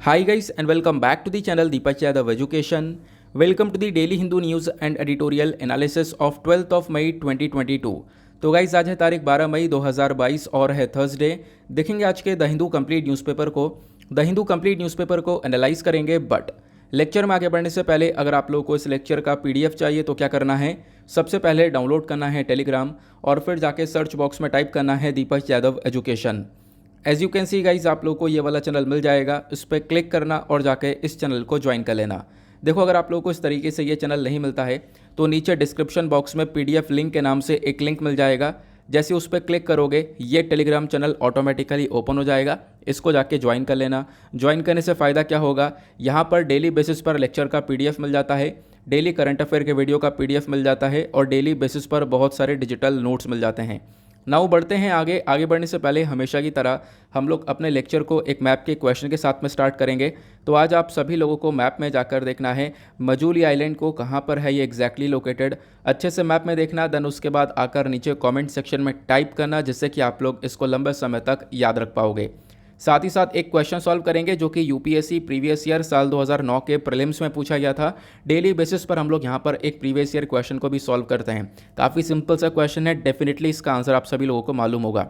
Hi guys and welcome back to the channel Deepak Yadav Education. Welcome to the Daily Hindu News and Editorial Analysis of 12th of May 2022. तो guys आज है तारीख 12 मई 2022 और है Thursday. देखेंगे आज के द हिंदू कंप्लीट न्यूज़पेपर को। द हिंदू कंप्लीट न्यूज़पेपर को एनालाइज करेंगे, बट लेक्चर में आगे बढ़ने से पहले अगर आप लोगों को इस लेक्चर का पीडीएफ चाहिए तो क्या करना है, सबसे पहले डाउनलोड करना है टेलीग्राम और फिर जाके सर्च बॉक्स में टाइप करना है Deepak Yadav education. As you can see guys आप लोग को ये वाला चैनल मिल जाएगा, इस पर क्लिक करना और जाके इस चैनल को ज्वाइन कर लेना। देखो अगर आप लोगों को इस तरीके से ये चैनल नहीं मिलता है तो नीचे डिस्क्रिप्शन बॉक्स में पीडीएफ लिंक के नाम से एक लिंक मिल जाएगा। जैसे उस पर क्लिक करोगे ये टेलीग्राम चैनल ऑटोमेटिकली ओपन हो जाएगा, इसको जाके ज्वाइन कर लेना। ज्वाइन करने से फ़ायदा क्या होगा, यहाँ पर डेली बेसिस पर लेक्चर का पीडीएफ मिल जाता है, डेली करंट अफेयर के वीडियो का पीडीएफ मिल जाता है और डेली बेसिस पर बहुत सारे डिजिटल नोट्स मिल जाते हैं। नाउ बढ़ते हैं आगे। आगे बढ़ने से पहले हमेशा की तरह हम लोग अपने लेक्चर को एक मैप के क्वेश्चन के साथ में स्टार्ट करेंगे। तो आज आप सभी लोगों को मैप में जाकर देखना है मजूली आइलैंड को कहाँ पर है ये एग्जैक्टली लोकेटेड। अच्छे से मैप में देखना, देन उसके बाद आकर नीचे कमेंट सेक्शन में टाइप करना, जिससे कि आप लोग इसको लंबे समय तक याद रख पाओगे। साथ ही साथ एक क्वेश्चन सॉल्व करेंगे जो कि यूपीएससी प्रीवियस ईयर साल 2009 के प्रीलिम्स में पूछा गया था। डेली बेसिस पर हम लोग यहाँ पर एक प्रीवियस ईयर क्वेश्चन को भी सॉल्व करते हैं। काफ़ी सिंपल सा क्वेश्चन है, डेफिनेटली इसका आंसर आप सभी लोगों को मालूम होगा।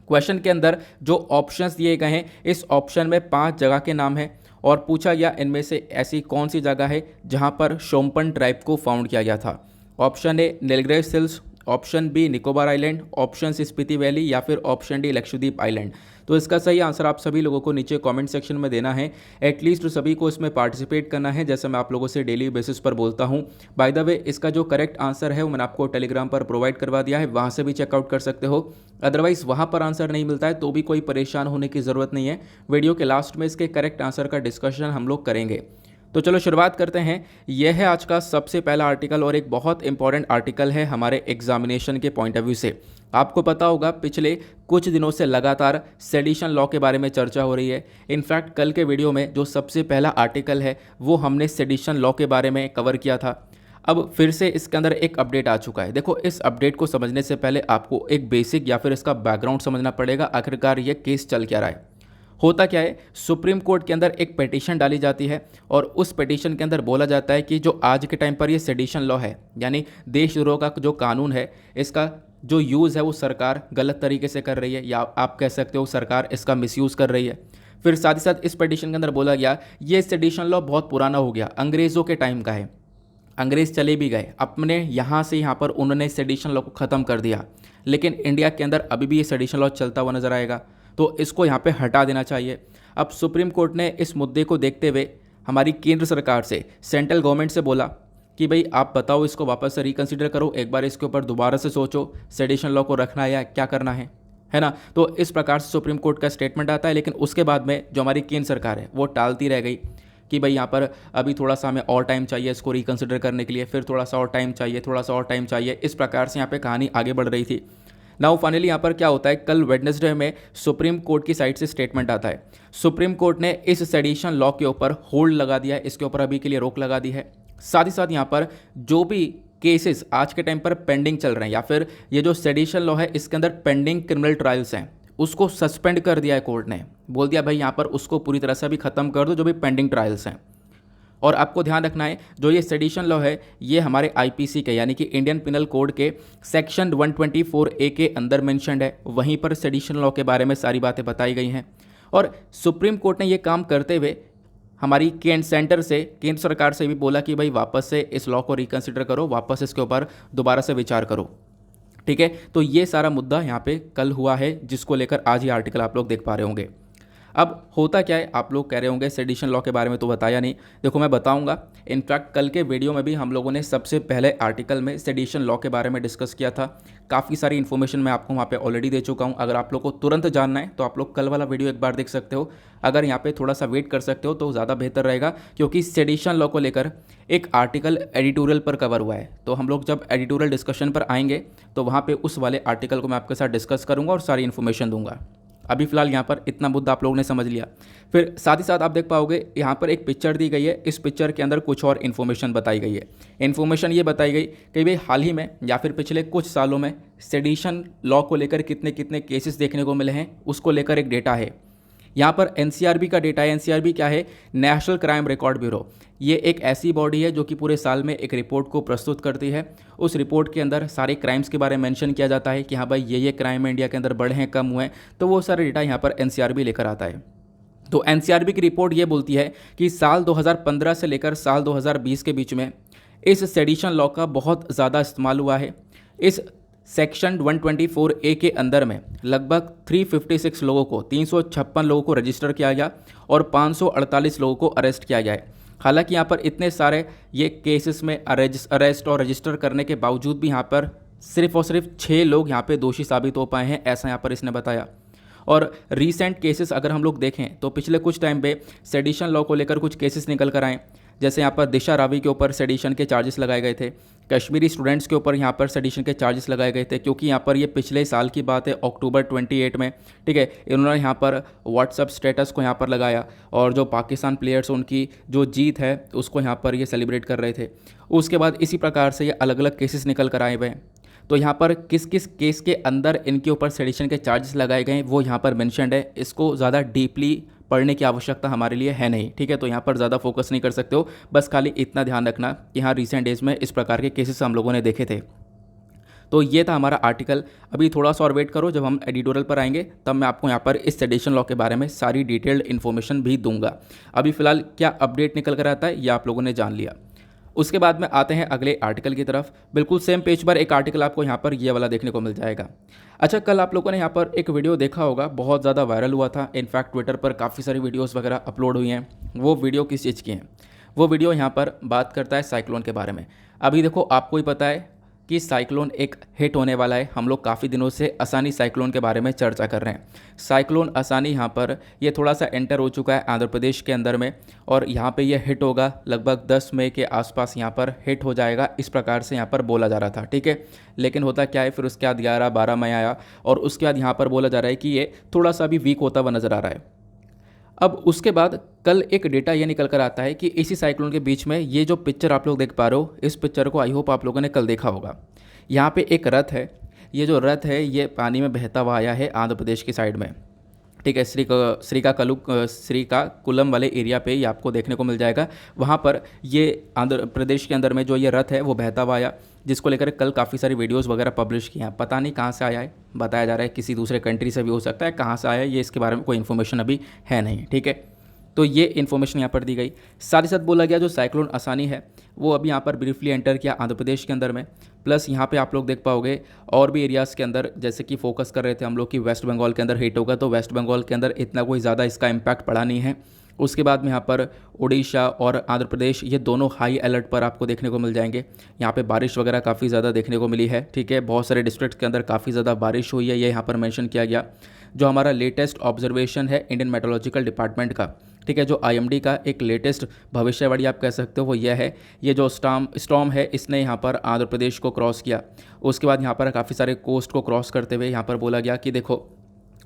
क्वेश्चन के अंदर जो ऑप्शंस दिए गए हैं, इस ऑप्शन में 5 जगह के नाम हैं और पूछा गया इनमें से ऐसी कौन सी जगह है जहाँ पर शोम्पन ट्राइब को फाउंड किया गया था। Option A Nilgiri hills, option B Nicobar island, option C Spiti valley या फिर ऑप्शन डी लक्षद्वीप आइलैंड। तो इसका सही आंसर आप सभी लोगों को नीचे कमेंट सेक्शन में देना है। एटलीस्ट सभी को इसमें पार्टिसिपेट करना है, जैसे मैं आप लोगों से डेली बेसिस पर बोलता हूं। बाय द वे इसका जो करेक्ट आंसर है वो मैंने आपको टेलीग्राम पर प्रोवाइड करवा दिया है, वहां से भी चेकआउट कर सकते हो। अदरवाइज वहां पर आंसर नहीं मिलता है तो भी कोई परेशान होने की ज़रूरत नहीं है। वीडियो के लास्ट में इसके करेक्ट आंसर का डिस्कशन हम लोग करेंगे। तो चलो शुरुआत करते हैं। यह है आज का सबसे पहला आर्टिकल और एक बहुत इंपॉर्टेंट आर्टिकल है हमारे एग्जामिनेशन के पॉइंट ऑफ व्यू से। आपको पता होगा पिछले कुछ दिनों से लगातार सेडिशन लॉ के बारे में चर्चा हो रही है। इनफैक्ट कल के वीडियो में जो सबसे पहला आर्टिकल है वो हमने सेडिशन लॉ के बारे में कवर किया था। अब फिर से इसके अंदर एक अपडेट आ चुका है। देखो इस अपडेट को समझने से पहले आपको एक बेसिक या फिर इसका बैकग्राउंड समझना पड़ेगा, आखिरकार ये केस चल क्या रहा है। होता क्या है, सुप्रीम कोर्ट के अंदर एक पिटीशन डाली जाती है और उस पिटीशन के अंदर बोला जाता है कि जो आज के टाइम पर ये सेडिशन लॉ है, यानी देशद्रोह का जो कानून है, इसका जो यूज़ है वो सरकार गलत तरीके से कर रही है, या आप कह सकते हो सरकार इसका मिसयूज़ कर रही है। फिर साथ ही साथ इस पिटीशन के अंदर बोला गया ये सेडिशन लॉ बहुत पुराना हो गया, अंग्रेज़ों के टाइम का है, अंग्रेज़ चले भी गए अपने यहाँ से यहाँ पर, उन्होंने सेडिशन लॉ को ख़त्म कर दिया, लेकिन इंडिया के अंदर अभी भी ये सेडिशन लॉ चलता हुआ नजर आएगा, तो इसको यहाँ पे हटा देना चाहिए। अब सुप्रीम कोर्ट ने इस मुद्दे को देखते हुए हमारी केंद्र सरकार से, सेंट्रल गवर्नमेंट से बोला कि भाई आप बताओ, इसको वापस से रिकंसिडर करो, एक बार इसके ऊपर दोबारा से सोचो, सेडिशन लॉ को रखना है या क्या करना है ना। तो इस प्रकार से सुप्रीम कोर्ट का स्टेटमेंट आता है, लेकिन उसके बाद में जो हमारी केंद्र सरकार है वो टालती रह गई कि भाई यहाँ पर अभी थोड़ा सा हमें और टाइम चाहिए इसको रिकंसिडर करने के लिए, फिर थोड़ा सा और टाइम चाहिए, थोड़ा सा और टाइम चाहिए। इस प्रकार से यहाँ पे कहानी आगे बढ़ रही थी। नाउ फाइनली यहाँ पर क्या होता है, कल वेडनेसडे में सुप्रीम कोर्ट की साइड से स्टेटमेंट आता है। सुप्रीम कोर्ट ने इस सेडिशन लॉ के ऊपर होल्ड लगा दिया है, इसके ऊपर अभी के लिए रोक लगा दी है। साथ ही साथ यहाँ पर जो भी केसेस आज के टाइम पर पेंडिंग चल रहे हैं, या फिर ये जो सेडिशन लॉ है इसके अंदर पेंडिंग क्रिमिनल ट्रायल्स हैं, उसको सस्पेंड कर दिया है कोर्ट ने। बोल दिया भाई यहाँ पर उसको पूरी तरह से भी ख़त्म कर दो जो भी पेंडिंग ट्रायल्स हैं। और आपको ध्यान रखना है जो ये सेडिशन लॉ है ये हमारे आईपीसी के, यानी कि इंडियन पिनल कोड के सेक्शन 124A के अंदर मेंशन्ड है, वहीं पर सेडिशन लॉ के बारे में सारी बातें बताई गई हैं। और सुप्रीम कोर्ट ने ये काम करते हुए हमारी केंद्र सरकार से भी बोला कि भाई वापस से इस लॉ को रिकंसिडर करो, वापस इसके ऊपर दोबारा से विचार करो। ठीक है, तो ये सारा मुद्दा यहाँ पे कल हुआ है, जिसको लेकर आज ये आर्टिकल आप लोग देख पा रहे होंगे। अब होता क्या है, आप लोग कह रहे होंगे सेडिशन लॉ के बारे में तो बताया नहीं। देखो मैं बताऊंगा, इनफैक्ट कल के वीडियो में भी हम लोगों ने सबसे पहले आर्टिकल में सेडिशन लॉ के बारे में डिस्कस किया था। काफ़ी सारी इन्फॉर्मेशन मैं आपको वहाँ पे ऑलरेडी दे चुका हूँ। अगर आप लोग को तुरंत जानना है तो आप लोग कल वाला वीडियो एक बार देख सकते हो। अगर यहाँ पे थोड़ा सा वेट कर सकते हो तो ज़्यादा बेहतर रहेगा, क्योंकि सेडिशन लॉ को लेकर एक आर्टिकल एडिटोरियल पर कवर हुआ है। तो हम लोग जब एडिटोरियल डिस्कशन पर आएंगे तो वहाँ पर उस वाले आर्टिकल को मैं आपके साथ डिस्कस करूँगा और सारी इन्फॉर्मेशन दूंगा। अभी फिलहाल यहाँ पर इतना मुद्दा आप लोगों ने समझ लिया। फिर साथ ही साथ आप देख पाओगे यहाँ पर एक पिक्चर दी गई है, इस पिक्चर के अंदर कुछ और इन्फॉर्मेशन बताई गई है। इन्फॉर्मेशन ये बताई गई कि भाई हाल ही में या फिर पिछले कुछ सालों में सेडिशन लॉ को लेकर कितने कितने केसेस देखने को मिले हैं, उसको लेकर एक डेटा है। यहाँ पर एनसीआरबी का डेटा है। एनसीआरबी क्या है? National crime record bureau. ये एक ऐसी बॉडी है जो कि पूरे साल में एक रिपोर्ट को प्रस्तुत करती है। उस रिपोर्ट के अंदर सारे क्राइम्स के बारे में मेंशन किया जाता है कि हाँ भाई ये क्राइम इंडिया के अंदर बढ़े हैं, कम हुए हैं, तो वो सारे डेटा यहाँ पर एनसीआरबी लेकर आता है। तो एनसीआरबी की रिपोर्ट ये बोलती है कि साल 2015 से लेकर साल 2020 के बीच में इस सेडिशन लॉ का बहुत ज़्यादा इस्तेमाल हुआ है। इस सेक्शन 124A के अंदर में लगभग 356 लोगों को 356 लोगों को रजिस्टर किया गया और 548 लोगों को अरेस्ट किया गया है। हालांकि यहाँ पर इतने सारे ये केसेस में अरेस्ट और रजिस्टर करने के बावजूद भी यहाँ पर सिर्फ और सिर्फ 6 लोग यहाँ पे दोषी साबित हो पाए हैं, ऐसा यहाँ पर इसने बताया। और रीसेंट केसेस अगर हम लोग देखें तो पिछले कुछ टाइम पे सेडिशन लॉ को लेकर कुछ केसेस निकल कर आए। जैसे यहाँ पर दिशा रावी के ऊपर सेडिशन के चार्जेस लगाए गए थे, कश्मीरी स्टूडेंट्स के ऊपर यहाँ पर सेडिशन के चार्जेस लगाए गए थे, क्योंकि यहाँ पर ये पिछले साल की बात है, अक्टूबर 28 में, ठीक है, इन्होंने यहाँ पर व्हाट्सअप स्टेटस को यहाँ पर लगाया और जो पाकिस्तान प्लेयर्स उनकी जो जीत है उसको यहाँ पर ये सेलिब्रेट कर रहे थे। उसके बाद इसी प्रकार से ये अलग अलग केसेस निकल कर आए हुए हैं। तो यहाँ पर किस किस केस के अंदर इनके ऊपर सेडिशन के चार्जेस लगाए गए हैं वो यहाँ पर मेंशन्ड है। इसको ज़्यादा डीपली पढ़ने की आवश्यकता हमारे लिए है नहीं, ठीक है, तो यहाँ पर ज़्यादा फोकस नहीं कर सकते हो। बस खाली इतना ध्यान रखना कि हाँ रिसेंट डेज में इस प्रकार के केसेस हम लोगों ने देखे थे। तो ये था हमारा आर्टिकल। अभी थोड़ा सा और वेट करो, जब हम एडिटोरियल पर आएंगे तब मैं आपको यहाँ पर इस सेडिशन लॉ के बारे में सारी डिटेल्ड इन्फॉर्मेशन भी दूंगा। अभी फिलहाल क्या अपडेट निकल कर आता है ये आप लोगों ने जान लिया। उसके बाद में आते हैं अगले आर्टिकल की तरफ। बिल्कुल सेम पेज पर एक आर्टिकल आपको यहाँ पर ये वाला देखने को मिल जाएगा। अच्छा, कल आप लोगों ने यहाँ पर एक वीडियो देखा होगा, बहुत ज़्यादा वायरल हुआ था। इनफैक्ट ट्विटर पर काफ़ी सारी वीडियोस वगैरह अपलोड हुई हैं। वो वीडियो किस चीज़ की है? वो वीडियो यहाँ पर बात करता है साइक्लोन के बारे में। अभी देखो आपको ही पता है कि साइक्लोन एक हिट होने वाला है। हम लोग काफ़ी दिनों से आसानी साइक्लोन के बारे में चर्चा कर रहे हैं। साइक्लोन आसानी यहाँ पर ये थोड़ा सा एंटर हो चुका है आंध्र प्रदेश के अंदर में, और यहाँ पे ये हिट होगा लगभग 10 मई के आसपास यहाँ पर हिट हो जाएगा, इस प्रकार से यहाँ पर बोला जा रहा था, ठीक है। लेकिन होता क्या है, फिर उसके बाद 11-12 मई आया और उसके बाद यहाँ पर बोला जा रहा है कि ये थोड़ा सा भी वीक होता हुआ नज़र आ रहा है। अब उसके बाद कल एक डेटा ये निकल कर आता है कि इसी साइक्लोन के बीच में ये जो पिक्चर आप लोग देख पा रहे हो, इस पिक्चर को आई होप आप लोगों ने कल देखा होगा। यहाँ पे एक रथ है। ये जो रथ है ये पानी में बहता हुआ आया है आंध्र प्रदेश की साइड में, ठीक है। श्रीकाकुलम वाले एरिया पे ये आपको देखने को मिल जाएगा। वहाँ पर ये आंध्र प्रदेश के अंदर में जो ये रथ है वो बहता हुआ आया, जिसको लेकर कल काफ़ी सारी वीडियोस वगैरह पब्लिश किए हैं। पता नहीं कहाँ से आया है, बताया जा रहा है किसी दूसरे कंट्री से भी हो सकता है। कहाँ से आया है ये इसके बारे में कोई इन्फॉर्मेशन अभी है नहीं, ठीक है। तो ये इन्फॉर्मेशन यहाँ पर दी गई। साथ ही साथ बोला गया जो साइक्लोन आसानी है वो अभी यहाँ पर ब्रीफली एंटर किया आंध्र प्रदेश के अंदर में। प्लस यहाँ पे आप लोग देख पाओगे और भी एरियाज़ के अंदर, जैसे कि फोकस कर रहे थे हम लोग कि वेस्ट बंगाल के अंदर हिट होगा, तो वेस्ट बंगाल के अंदर इतना कोई ज़्यादा इसका इम्पैक्ट पड़ा नहीं है। उसके बाद में यहाँ पर उड़ीसा और आंध्र प्रदेश ये दोनों हाई अलर्ट पर आपको देखने को मिल जाएंगे। यहाँ पे बारिश वगैरह काफ़ी ज़्यादा देखने को मिली है, ठीक है। बहुत सारे डिस्ट्रिक्ट के अंदर काफ़ी ज़्यादा बारिश हुई है, ये यहाँ पर मेंशन किया गया। जो हमारा लेटेस्ट ऑब्जर्वेशन है इंडियन मेट्रोलॉजिकल डिपार्टमेंट का, ठीक है, जो IMD का एक लेटेस्ट भविष्यवाणी आप कह सकते हो, वो यह है, ये जो स्टॉर्म है इसने यहाँ पर आंध्र प्रदेश को क्रॉस किया। उसके बाद यहाँ पर काफ़ी सारे कोस्ट को क्रॉस करते हुए यहाँ पर बोला गया कि देखो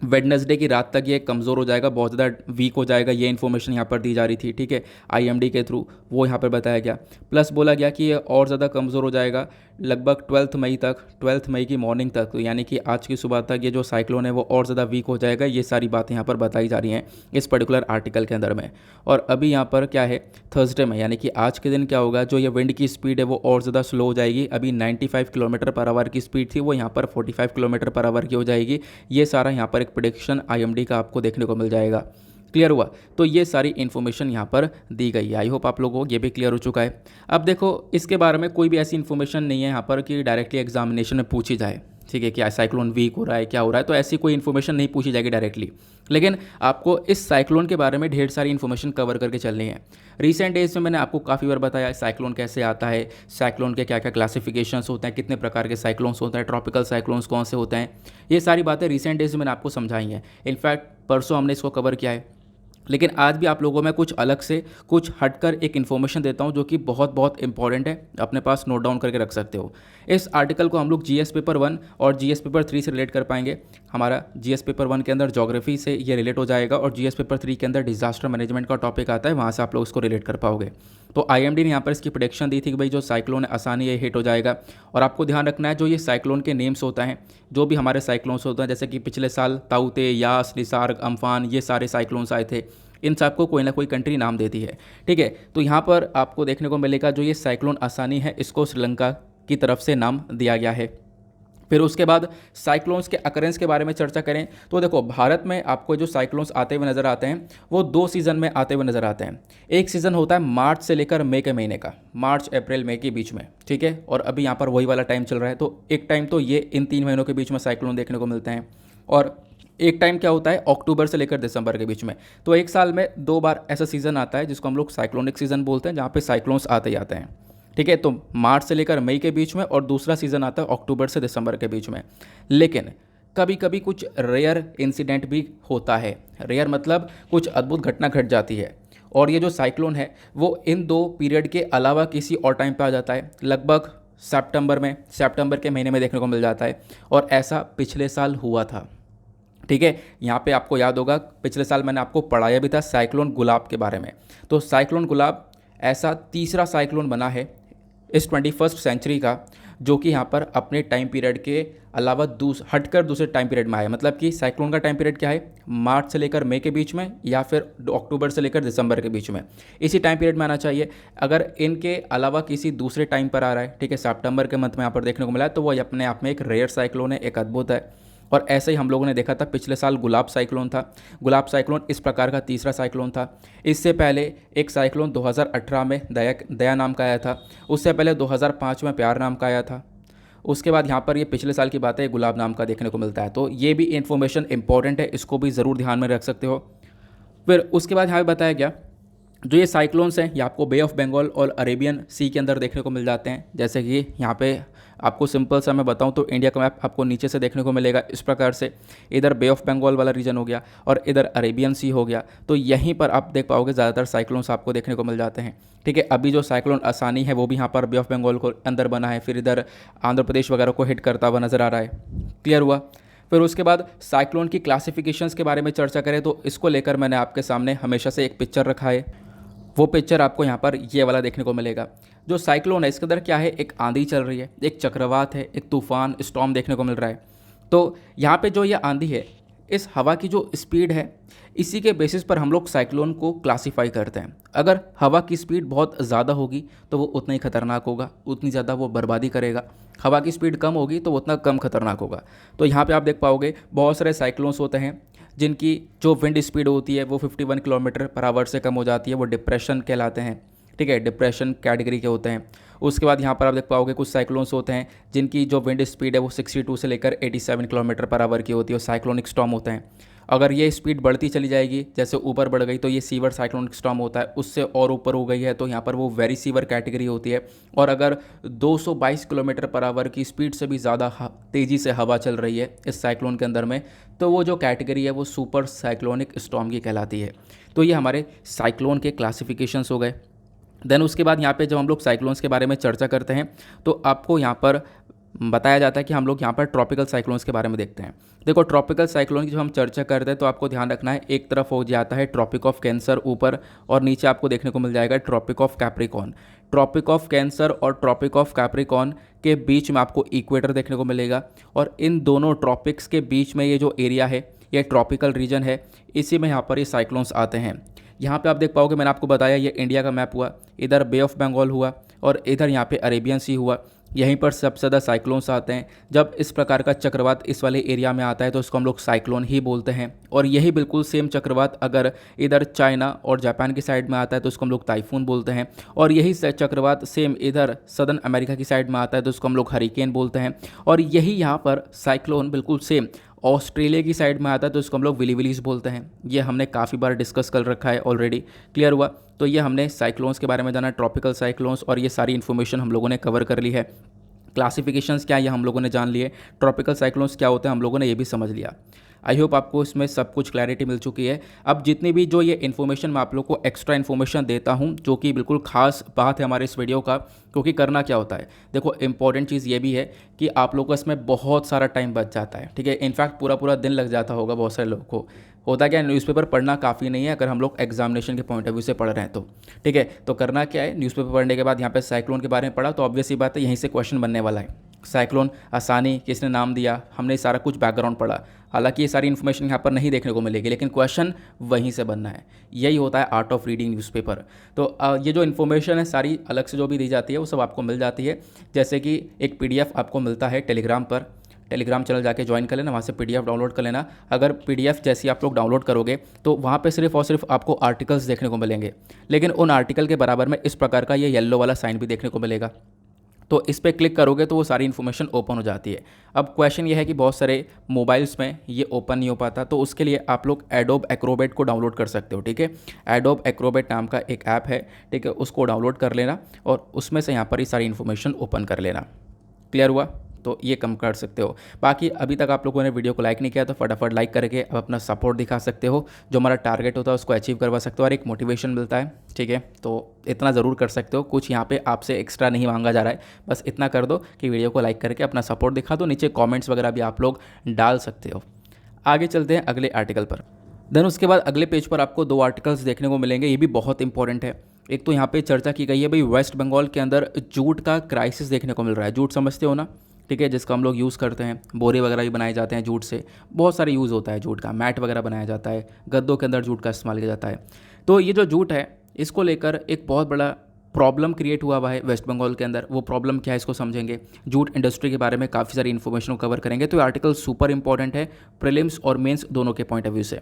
वेडनेसडे की रात तक ये कमज़ोर हो जाएगा, बहुत ज़्यादा वीक हो जाएगा। ये इन्फॉर्मेशन यहाँ पर दी जा रही थी, ठीक है, IMD के थ्रू वो यहाँ पर बताया गया। प्लस बोला गया कि ये और ज़्यादा कमज़ोर हो जाएगा लगभग 12 मई की मॉर्निंग तक, तो यानी कि आज की सुबह तक ये जो साइक्लोन है वो और ज़्यादा वीक हो जाएगा। ये सारी बातें यहाँ पर बताई जा रही हैं इस पर्टिकुलर आर्टिकल के अंदर में। और अभी यहाँ पर क्या है, थर्सडे में, यानी कि आज के दिन क्या होगा, जो ये विंड की स्पीड है वो और ज़्यादा स्लो हो जाएगी। अभी 95 किलोमीटर पर आवर की स्पीड थी, वो यहाँ पर 45 किलोमीटर पर आवर की हो जाएगी। ये सारा यहाँ पर एक प्रेडिक्शन IMD का आपको देखने को मिल जाएगा। क्लियर हुआ? तो ये सारी इन्फॉर्मेशन यहाँ पर दी गई है। आई होप आप लोगों को ये भी क्लियर हो चुका है। अब देखो इसके बारे में कोई भी ऐसी इन्फॉर्मेशन नहीं है यहाँ पर कि डायरेक्टली एग्जामिनेशन में पूछी जाए, ठीक है, कि साइक्लोन वीक हो रहा है, क्या हो रहा है, तो ऐसी कोई इन्फॉर्मेशन नहीं पूछी जाएगी डायरेक्टली। लेकिन आपको इस साइक्लोन के बारे में ढेर सारी इन्फॉर्मेशन कवर करके चलनी है। रिसेंट डेज में मैंने आपको काफ़ी बार बताया साइक्लोन कैसे आता है, साइक्लोन के क्या क्या क्लासिफिकेशंस होते हैं, कितने प्रकार के साइक्लोन्स होते हैं, ट्रॉपिकल साइक्लोन्स कौन से होते हैं, ये सारी बातें रिसेंट डेज में मैंने आपको समझाई हैं। इनफैक्ट परसों हमने इसको कवर किया है। लेकिन आज भी आप लोगों में कुछ अलग से कुछ हटकर एक इन्फॉर्मेशन देता हूं जो कि बहुत बहुत इंपॉर्टेंट है, अपने पास नोट डाउन करके रख सकते हो। इस आर्टिकल को हम लोग जीएस पेपर 1 और जीएस पेपर 3 से रिलेट कर पाएंगे। हमारा जीएस पेपर 1 के अंदर ज्योग्राफी से ये रिलेट हो जाएगा और जीएस पेपर 3 के अंदर डिजास्टर मैनेजमेंट का टॉपिक आता है, वहाँ से आप लोग इसको रिलेट कर पाओगे। तो आईएमडी ने यहाँ पर इसकी प्रेडिक्शन दी थी कि भाई जो साइक्लोन है आसानी ये हिट हो जाएगा। और आपको ध्यान रखना है जो ये साइक्लोन के नेम्स होता है, जो भी हमारे साइक्लोन्स होते हैं, जैसे कि पिछले साल ताउते, यास, निसार्ग, अम्फान, ये सारे साइक्लोन्स आए थे, इन सबको कोई ना कोई कंट्री नाम देती है। ठीक है, तो यहाँ पर आपको देखने को मिलेगा जो ये साइक्लोन आसानी है इसको श्रीलंका की तरफ से नाम दिया गया है। फिर उसके बाद साइक्लोन्स के अकरेंस के बारे में चर्चा करें तो देखो, भारत में आपको जो साइक्लोन्स आते हुए नज़र आते हैं वो 2 सीज़न में आते हुए नज़र आते हैं। एक सीज़न होता है मार्च से लेकर मई के महीने का, मार्च अप्रैल मई के बीच में। ठीक है, और अभी यहाँ पर वही वाला टाइम चल रहा है। तो एक टाइम तो ये इन 3 महीनों के बीच में साइक्लोन देखने को मिलते हैं, और एक टाइम क्या होता है अक्टूबर से लेकर दिसंबर के बीच में। तो एक साल में 2 बार ऐसा सीज़न आता है जिसको हम लोग साइक्लोनिक सीज़न बोलते हैं, जहाँ पे साइक्लोन्स आते ही आते हैं। ठीक है, तो मार्च से लेकर मई के बीच में, और दूसरा सीज़न आता है अक्टूबर से दिसंबर के बीच में। लेकिन कभी कभी कुछ रेयर इंसिडेंट भी होता है। रेयर मतलब कुछ अद्भुत घटना घट जाती है, और ये जो साइक्लोन है वो इन 2 पीरियड के अलावा किसी और टाइम पे आ जाता है, लगभग सितंबर के महीने में देखने को मिल जाता है। और ऐसा पिछले साल हुआ था। ठीक है, यहाँ पे आपको याद होगा पिछले साल मैंने आपको पढ़ाया भी था साइक्लोन गुलाब के बारे में। तो साइक्लोन गुलाब ऐसा तीसरा साइक्लोन बना है इस 21st सेंचुरी का, जो कि यहाँ पर अपने टाइम पीरियड के अलावा हटकर दूसरे टाइम पीरियड में आया। मतलब कि साइक्लोन का टाइम पीरियड क्या है, मार्च से लेकर मई के बीच में, या फिर अक्टूबर से लेकर दिसंबर के बीच में, इसी टाइम पीरियड में आना चाहिए। अगर इनके अलावा किसी दूसरे टाइम पर आ रहा है, ठीक है, सितंबर के मंथ में यहाँ पर देखने को मिला है, तो वो अपने आप में एक रेयर साइक्लोन है, एक अद्भुत है। और ऐसे ही हम लोगों ने देखा था पिछले साल गुलाब साइक्लोन था। गुलाब साइक्लोन इस प्रकार का तीसरा साइक्लोन था। इससे पहले एक साइक्लोन 2018 में दया नाम का आया था। उससे पहले 2005 में प्यार नाम का आया था। उसके बाद यहाँ पर ये पिछले साल की बात है, गुलाब नाम का देखने को मिलता है। तो ये भी इन्फॉर्मेशन इंपॉर्टेंट है, इसको भी ज़रूर ध्यान में रख सकते हो। फिर उसके बाद यहाँ पर बताया गया जो ये साइक्लोन्स हैं ये आपको बे ऑफ बंगाल और अरेबियन सी के अंदर देखने को मिल जाते हैं। जैसे कि यहाँ पे आपको सिंपल सा मैं बताऊं तो इंडिया का मैप आपको नीचे से देखने को मिलेगा इस प्रकार से। इधर बे ऑफ बंगाल वाला रीजन हो गया और इधर अरेबियन सी हो गया। तो यहीं पर आप देख पाओगे ज़्यादातर साइक्लोन्स आपको देखने को मिल जाते हैं। ठीक है, अभी जो साइक्लोन आसानी है वो भी यहाँ पर बे ऑफ बंगाल को अंदर बना है, फिर इधर आंध्र प्रदेश वगैरह को हिट करता हुआ नज़र आ रहा है। क्लियर हुआ। फिर उसके बाद साइक्लोन की क्लासिफिकेशंस के बारे में चर्चा करें तो इसको लेकर मैंने आपके सामने हमेशा से एक पिक्चर रखा है। वो पिक्चर आपको यहाँ पर ये वाला देखने को मिलेगा। जो साइक्लोन है इसके अंदर क्या है, एक आंधी चल रही है, एक चक्रवात है, एक तूफान स्टॉर्म देखने को मिल रहा है। तो यहाँ पे जो ये आंधी है, इस हवा की जो स्पीड है, इसी के बेसिस पर हम लोग साइक्लोन को क्लासीफाई करते हैं। अगर हवा की स्पीड बहुत ज़्यादा होगी तो वो उतना ही खतरनाक होगा, उतनी ज़्यादा वो बर्बादी करेगा। हवा की स्पीड कम होगी तो वो उतना कम खतरनाक होगा। तो यहाँ पे आप देख पाओगे बहुत सारे साइक्लोन्स होते हैं जिनकी जो विंड स्पीड होती है वो 51 किलोमीटर पर आवर से कम हो जाती है, वो डिप्रेशन कहलाते हैं। ठीक है, डिप्रेशन कैटेगरी के होते हैं। उसके बाद यहाँ पर आप देख पाओगे कुछ साइक्लोन्स होते हैं जिनकी जो विंड स्पीड है वो 62 से लेकर 87 किलोमीटर पर आवर की होती है, और साइक्लोनिक स्टॉर्म होते हैं। अगर ये स्पीड बढ़ती चली जाएगी, जैसे ऊपर बढ़ गई, तो ये सीवर साइक्लोनिक स्टॉर्म होता है। उससे और ऊपर हो गई है तो यहाँ पर वो वेरी सीवर कैटेगरी होती है। और अगर 222 किलोमीटर पर आवर की स्पीड से भी ज़्यादा तेज़ी से हवा चल रही है इस साइक्लोन के अंदर में, तो वो जो कैटेगरी है वो सुपर साइक्लोनिक स्टॉर्म की कहलाती है। तो ये हमारे साइक्लोन के क्लासिफिकेशंस हो गए। देन उसके बाद यहाँ पे जब हम लोग साइक्लोन्स के बारे में चर्चा करते हैं तो आपको यहाँ पर बताया जाता है कि हम लोग यहाँ पर ट्रॉपिकल साइक्लोन्स के बारे में देखते हैं। देखो, ट्रॉपिकल साइक्लोन की जब हम चर्चा करते हैं तो आपको ध्यान रखना है, एक तरफ हो जाता है ट्रॉपिक ऑफ कैंसर ऊपर, और नीचे आपको देखने को मिल जाएगा tropic of Capricorn. Tropic of Cancer और ट्रॉपिक ऑफ कैप्रिकॉर्न के बीच में आपको इक्वेटर देखने को मिलेगा, और इन दोनों ट्रॉपिक्स के बीच में ये जो एरिया है ये ट्रॉपिकल रीजन है, इसी में यहाँ पर ये साइक्लोन्स आते हैं। यहाँ पे आप देख पाओगे, मैंने आपको बताया ये इंडिया का मैप हुआ, इधर बे ऑफ बंगाल हुआ और इधर यहाँ पे अरेबियन सी हुआ। यहीं पर सबसे ज़्यादा साइक्लोन्स आते हैं। जब इस प्रकार का चक्रवात इस वाले एरिया में आता है तो उसको हम लोग साइक्लोन ही बोलते हैं। और यही बिल्कुल सेम चक्रवात अगर इधर चाइना और जापान की साइड में आता है तो उसको हम लोग टाइफून बोलते हैं। और यही चक्रवात सेम इधर सदर्न अमेरिका की साइड में आता है तो उसको हम लोग हरिकेन बोलते हैं। और यही यहाँ पर साइक्लोन बिल्कुल सेम ऑस्ट्रेलिया की साइड में आता है तो उसको हम लोग विलीविलीज बोलते हैं। ये हमने काफ़ी बार डिस्कस कर रखा है ऑलरेडी। क्लियर हुआ। तो ये हमने साइक्लोन्स के बारे में जाना, ट्रॉपिकल साइक्लोन्स, और ये सारी इन्फॉर्मेशन हम लोगों ने कवर कर ली है। क्लासिफिकेशंस क्या है ये हम लोगों ने जान लिए, ट्रॉपिकल साइक्लोन्स क्या होते हैं हम लोगों ने ये भी समझ लिया। आई होप आपको इसमें सब कुछ क्लैरिटी मिल चुकी है। अब जितनी भी जो ये इन्फॉर्मेशन मैं आप लोग को एक्स्ट्रा इन्फॉर्मेशन देता हूँ, जो कि बिल्कुल खास बात है हमारे इस वीडियो का, क्योंकि करना क्या होता है, देखो इंपॉर्टेंट चीज़ ये भी है कि आप लोग को इसमें बहुत सारा टाइम बच जाता है। ठीक है, इनफैक्ट पूरा पूरा दिन लग जाता होगा बहुत सारे लोगों को। होता क्या है, न्यूज़पेपर पढ़ना काफ़ी नहीं है अगर हम लोग एग्जामिनेशन के पॉइंट ऑफ व्यू से पढ़ रहे हैं तो। ठीक है, तो करना क्या है, न्यूज़पेपर पढ़ने के बाद यहाँ पे साइक्लोन के बारे में पढ़ा तो ऑब्वियस ही बात है यहीं से क्वेश्चन बनने वाला है। साइक्लोन आसानी किसने नाम दिया, हमने सारा कुछ बैकग्राउंड पढ़ा। हालांकि ये सारी इन्फॉर्मेशन यहाँ पर नहीं देखने को मिलेगी, लेकिन क्वेश्चन वहीं से बनना है। यही होता है आर्ट ऑफ रीडिंग न्यूज़पेपर। तो ये जो इन्फॉर्मेशन है सारी अलग से जो भी दी जाती है वो सब आपको मिल जाती है। जैसे कि एक PDF आपको मिलता है टेलीग्राम पर, टेलीग्राम चैनल जाके ज्वाइन कर लेना, वहाँ से PDF डाउनलोड कर लेना। अगर PDF जैसी आप लोग डाउनलोड करोगे तो वहाँ पे सिर्फ और सिर्फ आपको आर्टिकल्स देखने को मिलेंगे, लेकिन उन आर्टिकल के बराबर में इस प्रकार का ये येलो वाला साइन भी देखने को मिलेगा। तो इस पर क्लिक करोगे तो वो सारी इन्फॉर्मेशन ओपन हो जाती है। अब क्वेश्चन ये है कि बहुत सारे मोबाइल्स में ये ओपन नहीं हो पाता, तो उसके लिए आप लोग एडोब एक्रोबेट को डाउनलोड कर सकते हो। ठीक है, एडोब एक्रोबेट नाम का एक ऐप है, ठीक है, उसको डाउनलोड कर लेना और उसमें से यहाँ पर ये सारी इन्फॉर्मेशन ओपन कर लेना। क्लियर हुआ? तो ये कम कर सकते हो। बाकी अभी तक आप लोगों ने वीडियो को लाइक नहीं किया तो फटाफट लाइक करके अब अपना सपोर्ट दिखा सकते हो। जो हमारा टारगेट होता है उसको अचीव करवा सकते हो और एक मोटिवेशन मिलता है। ठीक है, तो इतना ज़रूर कर सकते हो। कुछ यहाँ पे आपसे एक्स्ट्रा नहीं मांगा जा रहा है, बस इतना कर दो कि वीडियो को लाइक करके अपना सपोर्ट दिखा दो। नीचे कॉमेंट्स वगैरह भी आप लोग डाल सकते हो। आगे चलते हैं अगले आर्टिकल पर। देन उसके बाद अगले पेज पर आपको 2 आर्टिकल्स देखने को मिलेंगे, ये भी बहुत इंपॉर्टेंट है। एक तो यहाँ पे चर्चा की गई है भाई, वेस्ट बंगाल के अंदर जूट का क्राइसिस देखने को मिल रहा है। जूट समझते हो ना? ठीक है, जिसका हम लोग यूज़ करते हैं, बोरे वगैरह भी बनाए जाते हैं जूट से। बहुत सारे यूज़ होता है जूट का, मैट वगैरह बनाया जाता है, गद्दों के अंदर जूट का इस्तेमाल किया जाता है। तो ये जो जूट है इसको लेकर एक बहुत बड़ा प्रॉब्लम क्रिएट हुआ है वेस्ट बंगाल के अंदर। वो प्रॉब्लम क्या है इसको समझेंगे, जूट इंडस्ट्री के बारे में काफ़ी सारी इन्फॉर्मेशन को कवर करेंगे। तो ये आर्टिकल सुपर इंपॉर्टेंट है प्रीलिम्स और मेंस दोनों के पॉइंट ऑफ व्यू से।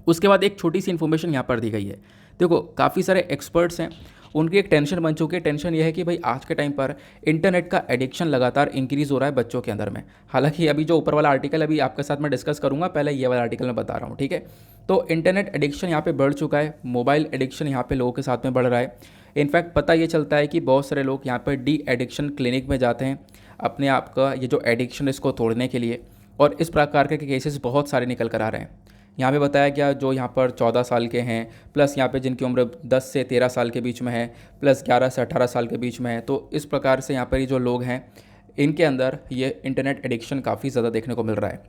उसके बाद एक छोटी सी इन्फॉर्मेशन यहाँ पर दी गई है। देखो काफ़ी सारे एक्सपर्ट्स हैं, उनकी एक टेंशन बन चुकी है। टेंशन ये है कि भाई आज के टाइम पर इंटरनेट का एडिक्शन लगातार इंक्रीज़ हो रहा है बच्चों के अंदर में। हालांकि अभी जो ऊपर वाला आर्टिकल अभी आपके साथ मैं डिस्कस करूंगा, पहले ये वाला आर्टिकल मैं बता रहा हूँ। ठीक है, तो इंटरनेट एडिक्शन यहाँ पे बढ़ चुका है, मोबाइल एडिक्शन यहाँ पे लोगों के साथ में बढ़ रहा है। इनफैक्ट पता ये चलता है कि बहुत सारे लोग यहाँ पर डी एडिक्शन क्लिनिक में जाते हैं अपने आप का ये जो एडिक्शन इसको तोड़ने के लिए, और इस प्रकार के केसेस बहुत सारे निकल कर आ रहे हैं। यहाँ पे बताया गया जो यहाँ पर 14 साल के हैं, प्लस यहाँ पे जिनकी उम्र 10 से 13 साल के बीच में है, प्लस 11 से 18 साल के बीच में है। तो इस प्रकार से यहाँ पर ये जो लोग हैं इनके अंदर ये इंटरनेट एडिक्शन काफ़ी ज़्यादा देखने को मिल रहा है।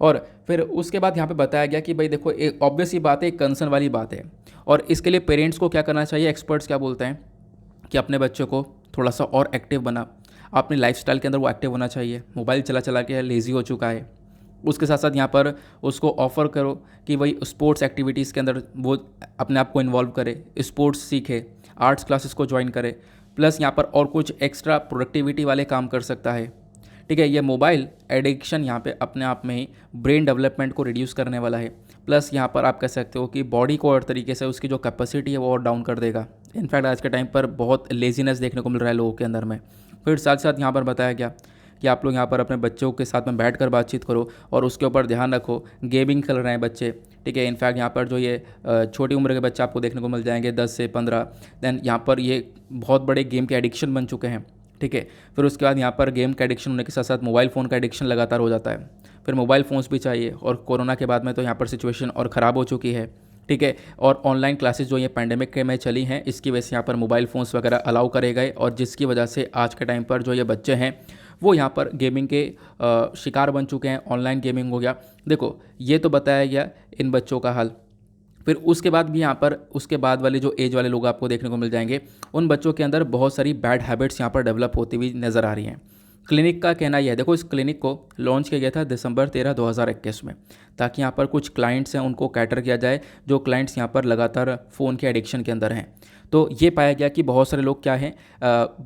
और फिर उसके बाद यहाँ पे बताया गया कि भाई देखो एक ऑब्वियस ही बात है, एक कंसर्न वाली बात है, और इसके लिए पेरेंट्स को क्या करना चाहिए। एक्सपर्ट्स क्या बोलते हैं कि अपने बच्चों को थोड़ा सा और एक्टिव बना, अपने लाइफस्टाइल के अंदर वो एक्टिव होना चाहिए। मोबाइल चला चला के लेज़ी हो चुका है, उसके साथ साथ यहाँ पर उसको ऑफ़र करो कि भाई स्पोर्ट्स एक्टिविटीज़ के अंदर वो अपने आप को इन्वॉल्व करे, स्पोर्ट्स सीखे, आर्ट्स क्लासेस को ज्वाइन करे, प्लस यहाँ पर और कुछ एक्स्ट्रा प्रोडक्टिविटी वाले काम कर सकता है। ठीक है, ये मोबाइल एडिक्शन यहाँ पे अपने आप में ही ब्रेन डेवलपमेंट को रिड्यूस करने वाला है, प्लस यहाँ पर आप कह सकते हो कि बॉडी को और तरीके से उसकी जो कैपेसिटी है वो और डाउन कर देगा। इनफैक्ट आज के टाइम पर बहुत लेजीनेस देखने को मिल रहा है लोगों के अंदर में। फिर साथ साथ यहाँ पर बताया गया कि आप लोग यहाँ पर अपने बच्चों के साथ में बैठकर बातचीत करो और उसके ऊपर ध्यान रखो। गेमिंग खेल रहे हैं बच्चे, ठीक है, इनफैक्ट यहाँ पर जो ये छोटी उम्र के बच्चे आपको देखने को मिल जाएंगे 10 से 15, देन यहाँ पर ये बहुत बड़े गेम के एडिक्शन बन चुके हैं। ठीक है, फिर उसके बाद यहाँ पर गेम का एडिक्शन होने के साथ साथ मोबाइल फ़ोन का एडिक्शन लगातार हो जाता है। फिर मोबाइल फ़ोन्स भी चाहिए, और कोरोना के बाद में तो यहाँ पर सिचुएशन और ख़राब हो चुकी है। ठीक है, और ऑनलाइन क्लासेस जो ये पैंडेमिक के में चली हैं, इसकी वजह से यहाँ पर मोबाइल फ़ोन्स वगैरह अलाउ करे गए, और जिसकी वजह से आज के टाइम पर जो ये बच्चे हैं वो यहाँ पर गेमिंग के शिकार बन चुके हैं। ऑनलाइन गेमिंग हो गया। देखो ये तो बताया गया इन बच्चों का हाल। फिर उसके बाद भी यहाँ पर उसके बाद वाले जो एज वाले लोग आपको देखने को मिल जाएंगे, उन बच्चों के अंदर बहुत सारी बैड हैबिट्स यहाँ पर डेवलप होती हुई नज़र आ रही हैं। क्लिनिक का कहना यह है, देखो इस क्लिनिक को लॉन्च किया गया था दिसंबर 13, 2021 में, ताकि यहाँ पर कुछ क्लाइंट्स हैं उनको कैटर किया जाए, जो क्लाइंट्स यहाँ पर लगातार फ़ोन के एडिक्शन के अंदर हैं। तो ये पाया गया कि बहुत सारे लोग क्या हैं,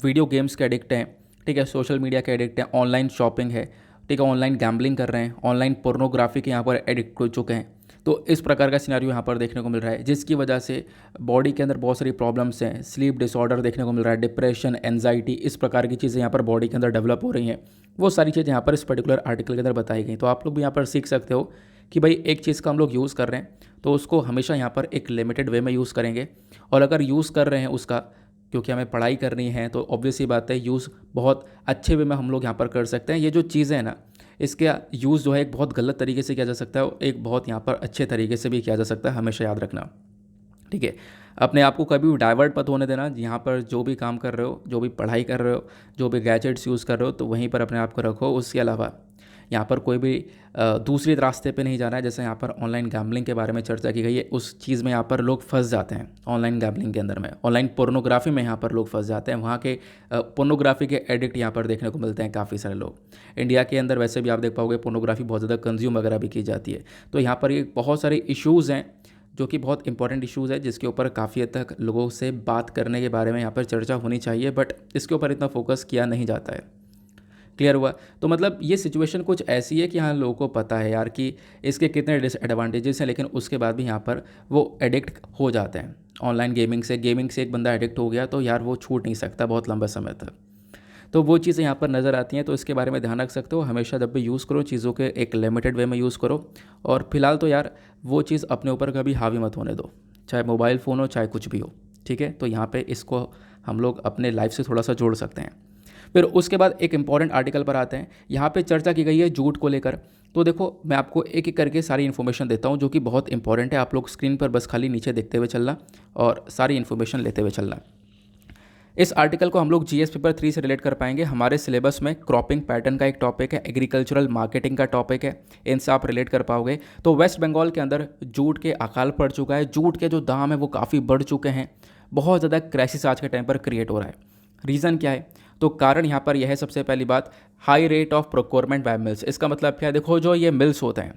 वीडियो गेम्स के एडिक्ट हैं, ठीक है, सोशल मीडिया के एडिक्ट हैं, ऑनलाइन शॉपिंग है, ठीक है, ऑनलाइन गैम्बलिंग कर रहे हैं, ऑनलाइन पोर्नोग्राफी के यहाँ पर एडिक्ट हो चुके हैं। तो इस प्रकार का सिनेरियो यहाँ पर देखने को मिल रहा है, जिसकी वजह से बॉडी के अंदर बहुत सारी प्रॉब्लम्स हैं, स्लीप डिसऑर्डर देखने को मिल रहा है, डिप्रेशन, एंजाइटी, इस प्रकार की चीज़ें यहाँ पर बॉडी के अंदर डेवलप हो रही हैं। वो सारी चीज़ें यहाँ पर इस पर्टिकुलर आर्टिकल के अंदर बताई गई। तो आप लोग भी यहाँ पर सीख सकते हो कि भाई एक चीज़ का हम लोग यूज़ कर रहे हैं तो उसको हमेशा यहाँ पर एक लिमिटेड वे में यूज़ करेंगे, और अगर यूज़ कर रहे हैं उसका, क्योंकि हमें पढ़ाई करनी है, तो ऑब्वियस ही बात है यूज़ बहुत अच्छे वे में हम लोग यहाँ पर कर सकते हैं। ये जो चीज़ें हैं ना, इसका यूज़ जो है एक बहुत गलत तरीके से किया जा सकता है, एक बहुत यहाँ पर अच्छे तरीके से भी किया जा सकता है, हमेशा याद रखना। ठीक है, अपने आप को कभी भी डाइवर्ट मत होने देना। यहाँ पर जो भी काम कर रहे हो, जो भी पढ़ाई कर रहे हो, जो भी गैजेट्स यूज़ कर रहे हो, तो वहीं पर अपने आप को रखो। उसके अलावा यहाँ पर कोई भी दूसरी रास्ते पे नहीं जाना है। जैसे यहाँ पर ऑनलाइन गैम्बलिंग के बारे में चर्चा की गई है, उस चीज़ में यहाँ पर लोग फंस जाते हैं। ऑनलाइन गैम्बलिंग के अंदर में, ऑनलाइन पोर्नोग्राफी में यहाँ पर लोग फंस जाते हैं। वहाँ के पोर्नोग्राफी के एडिक्ट यहाँ पर देखने को मिलते हैं काफ़ी सारे लोग। इंडिया के अंदर वैसे भी आप देख पाओगे पोर्नोग्राफी बहुत ज़्यादा कंज्यूम वगैरह भी की जाती है। तो यहाँ पर ये बहुत सारे इश्यूज़ हैं जो कि बहुत इंपॉर्टेंट इश्यूज़ है, जिसके ऊपर काफ़ी हद तक लोगों से बात करने के बारे में यहाँ पर चर्चा होनी चाहिए, बट इसके ऊपर इतना फोकस किया नहीं जाता है। क्लियर हुआ? तो मतलब ये सिचुएशन कुछ ऐसी है कि हाँ, लोगों को पता है यार कि इसके कितने डिसएडवांटेजेस हैं, लेकिन उसके बाद भी यहाँ पर वो एडिक्ट हो जाते हैं ऑनलाइन गेमिंग से एक बंदा एडिक्ट हो गया तो यार वो छूट नहीं सकता बहुत लंबे समय तक। तो वो चीज़ें यहाँ पर नज़र आती हैं, तो इसके बारे में ध्यान रख सकते हो। हमेशा जब भी यूज़ करो चीज़ों के एक लिमिटेड वे में यूज़ करो, और फिलहाल तो यार वो चीज़ अपने ऊपर कभी हावी मत होने दो, चाहे मोबाइल फ़ोन हो चाहे कुछ भी हो। ठीक है, तो यहाँ पे इसको हम लोग अपने लाइफ से थोड़ा सा जोड़ सकते हैं। फिर उसके बाद एक इंपॉर्टेंट आर्टिकल पर आते हैं। यहाँ पे चर्चा की गई है झूठ को लेकर। तो देखो, मैं आपको एक एक करके सारी इन्फॉर्मेशन देता हूँ जो कि बहुत इंपॉर्टेंट है। आप लोग स्क्रीन पर बस खाली नीचे देखते हुए चलना और सारी इन्फॉर्मेशन लेते हुए चलना। इस आर्टिकल को हम लोग जीएस पेपर 3 से रिलेट कर पाएंगे। हमारे सिलेबस में क्रॉपिंग पैटर्न का एक टॉपिक है, एग्रीकल्चरल मार्केटिंग का टॉपिक है, इनसे आप रिलेट कर पाओगे। तो वेस्ट बंगाल के अंदर जूट के अकाल पड़ चुका है, जूट के जो दाम है वो काफ़ी बढ़ चुके हैं, बहुत ज़्यादा क्राइसिस आज के टाइम पर क्रिएट हो रहा है। रीज़न क्या है? तो कारण यहाँ पर यह है, सबसे पहली बात, high rate of procurement by mills. इसका मतलब क्या है? देखो, जो ये मिल्स होते हैं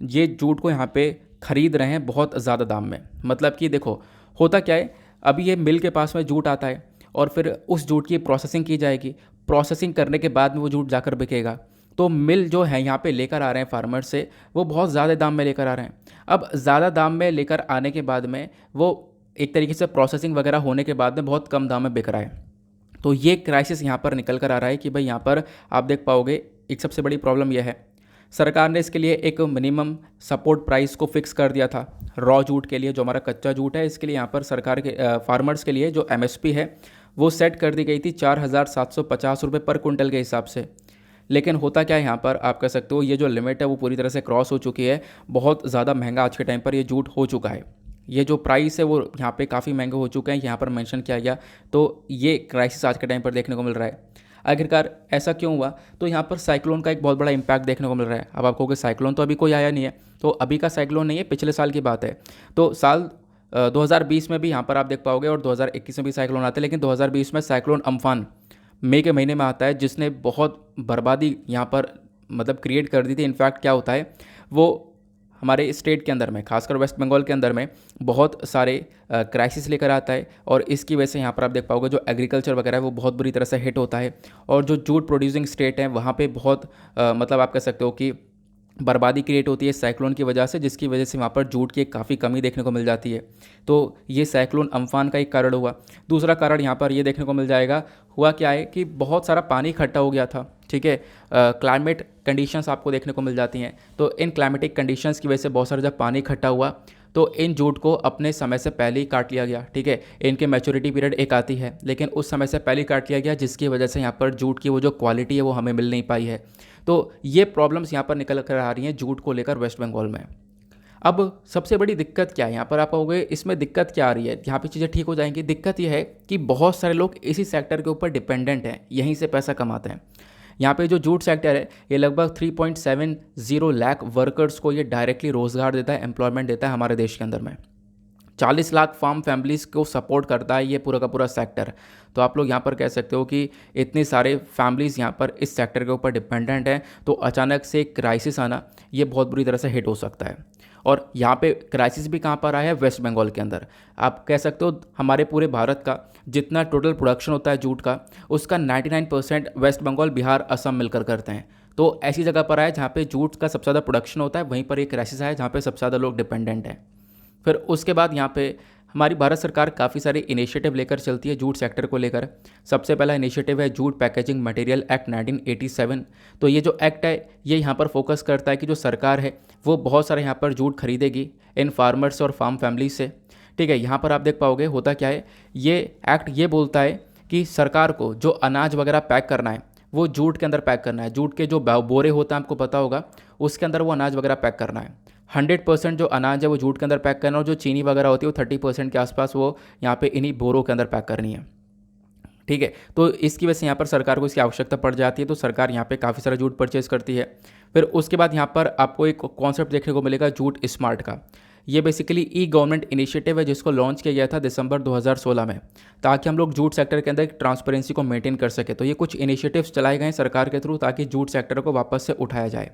ये जूट को यहाँ पे खरीद रहे हैं बहुत ज़्यादा दाम में। मतलब कि देखो होता क्या है, अभी ये मिल के पास में जूट आता है और फिर उस जूट की प्रोसेसिंग की जाएगी। प्रोसेसिंग करने के बाद में वो जूट जाकर बिकेगा। तो मिल जो है यहाँ पे लेकर आ रहे हैं फार्मर से, वो बहुत ज़्यादा दाम में लेकर आ रहे हैं। अब ज़्यादा दाम में लेकर आने के बाद में वो एक तरीके से प्रोसेसिंग वगैरह होने के बाद में बहुत कम दाम में बिक रहा है। तो ये क्राइसिस यहाँ पर निकल कर आ रहा है कि भाई यहाँ पर आप देख पाओगे, एक सबसे बड़ी प्रॉब्लम यह है, सरकार ने इसके लिए एक मिनिमम सपोर्ट प्राइस को फिक्स कर दिया था। रॉ जूट के लिए, जो हमारा कच्चा जूट है, इसके लिए यहाँ पर सरकार के फार्मर्स के लिए जो एमएसपी है वो सेट कर दी गई थी 4,750 रुपये पर कुंटल के हिसाब से। लेकिन होता क्या है, यहाँ पर आप कह सकते हो ये जो लिमिट है वो पूरी तरह से क्रॉस हो चुकी है। बहुत ज़्यादा महंगा आज के टाइम पर ये जूट हो चुका है। ये जो प्राइस है वो यहाँ पे काफ़ी महंगे हो चुके हैं, यहाँ पर मेंशन किया गया। तो ये क्राइसिस आज के टाइम पर देखने को मिल रहा है। आखिरकार ऐसा क्यों हुआ? तो यहाँ पर साइक्लोन का एक बहुत बड़ा इम्पैक्ट देखने को मिल रहा है। अब आप कहोगे साइक्लोन तो अभी कोई आया नहीं है, तो अभी का साइक्लोन नहीं है, पिछले साल की बात है। तो साल 2020 में भी यहाँ पर आप देख पाओगे और 2021 में भी साइक्लोन आते हैं, लेकिन 2020 में साइक्लोन अम्फान मई के महीने में आता है, जिसने बहुत बर्बादी यहाँ पर मतलब क्रिएट कर दी थी। इनफैक्ट क्या होता है, वो हमारे स्टेट के अंदर में, खासकर वेस्ट बंगाल के अंदर में बहुत सारे क्राइसिस लेकर आता है, और इसकी वजह से यहाँ पर आप देख पाओगे जो एग्रीकल्चर वगैरह है वो बहुत बुरी तरह से हिट होता है। और जो जूट प्रोड्यूसिंग स्टेट है वहाँ पे बहुत मतलब आप कह सकते हो कि बर्बादी क्रिएट होती है साइक्लोन की वजह से, जिसकी वजह से वहाँ पर जूट की काफ़ी कमी देखने को मिल जाती है। तो ये साइक्लोन अम्फान का एक कारण हुआ। दूसरा कारण यहाँ पर ये देखने को मिल जाएगा, हुआ क्या है कि बहुत सारा पानी इकट्ठा हो गया था। ठीक है, क्लाइमेट कंडीशंस आपको देखने को मिल जाती हैं। तो इन क्लाइमेटिक कंडीशंस की वजह से बहुत सारा जब पानी इकट्ठा हुआ तो इन जूट को अपने समय से पहले ही काट लिया गया। ठीक है, इनके मैच्योरिटी पीरियड एक आती है, लेकिन उस समय से पहले ही काट लिया गया, जिसकी वजह से यहाँ पर जूट की वो जो क्वालिटी है वो हमें मिल नहीं पाई है। तो ये प्रॉब्लम्स यहाँ पर निकल कर आ रही हैं जूट को लेकर वेस्ट बंगाल में। अब सबसे बड़ी दिक्कत क्या है यहाँ पर, आप कहोगे इसमें दिक्कत क्या आ रही है, यहाँ पे चीज़ें ठीक हो जाएंगी। दिक्कत यह है कि बहुत सारे लोग इसी सेक्टर के ऊपर डिपेंडेंट हैं, यहीं से पैसा कमाते हैं। यहाँ पे जो जूट सेक्टर है ये लगभग 3.70 लाख वर्कर्स को ये डायरेक्टली रोज़गार देता है, एम्प्लॉयमेंट देता है हमारे देश के अंदर में। 40 लाख फार्म फैमिलीज़ को सपोर्ट करता है ये पूरा का पूरा सेक्टर। तो आप लोग यहाँ पर कह सकते हो कि इतने सारे फैमिलीज़ यहाँ पर इस सेक्टर के ऊपर डिपेंडेंट हैं, तो अचानक से क्राइसिस आना ये बहुत बुरी तरह से हिट हो सकता है। और यहाँ पे क्राइसिस भी कहाँ पर आया है, वेस्ट बंगाल के अंदर। आप कह सकते हो हमारे पूरे भारत का जितना टोटल प्रोडक्शन होता है जूट का, उसका 99% वेस्ट बंगाल, बिहार, असम मिलकर करते हैं। तो ऐसी जगह पर आया जहाँ पे जूट का सबसे ज़्यादा प्रोडक्शन होता है, वहीं पर एक क्राइसिस आया जहाँ पे सबसे ज़्यादा लोग डिपेंडेंट हैं। फिर उसके बाद यहाँ पे हमारी भारत सरकार काफ़ी सारे इनिशिएटिव लेकर चलती है जूट सेक्टर को लेकर। सबसे पहला इनिशिएटिव है जूट पैकेजिंग मटेरियल एक्ट 1987। तो ये जो एक्ट है ये यहाँ पर फोकस करता है कि जो सरकार है वो बहुत सारे यहाँ पर जूट खरीदेगी इन फार्मर्स और फार्म फैमिली से। ठीक है, यहाँ पर आप देख पाओगे होता क्या है, ये एक्ट ये बोलता है कि सरकार को जो अनाज वगैरह पैक करना है वो जूट के अंदर पैक करना है। जूट के जो बोरे होते हैं आपको पता होगा, उसके अंदर वो अनाज वगैरह पैक करना है। 100% जो अनाज है वो जूट के अंदर पैक करना है, और जो चीनी वगैरह होती है वो 30% के आसपास वो यहाँ पे इन्हीं बोरों के अंदर पैक करनी है। ठीक है, तो इसकी वजह से यहाँ पर सरकार को इसकी आवश्यकता पड़ जाती है, तो सरकार यहाँ पे काफ़ी सारा जूट परचेज करती है। फिर उसके बाद यहाँ पर आपको एक कॉन्सेप्ट देखने को मिलेगा जूट स्मार्ट का। ये बेसिकली ई गवर्नमेंट इनिशिएटिव है जिसको लॉन्च किया गया था दिसंबर 2016 में, ताकि हम लोग जूट सेक्टर के अंदर ट्रांसपेरेंसी को मेंटेन कर सके। तो ये कुछ इनिशिएटिव्स चलाए गए हैं सरकार के थ्रू, ताकि जूट सेक्टर को वापस से उठाया जाए।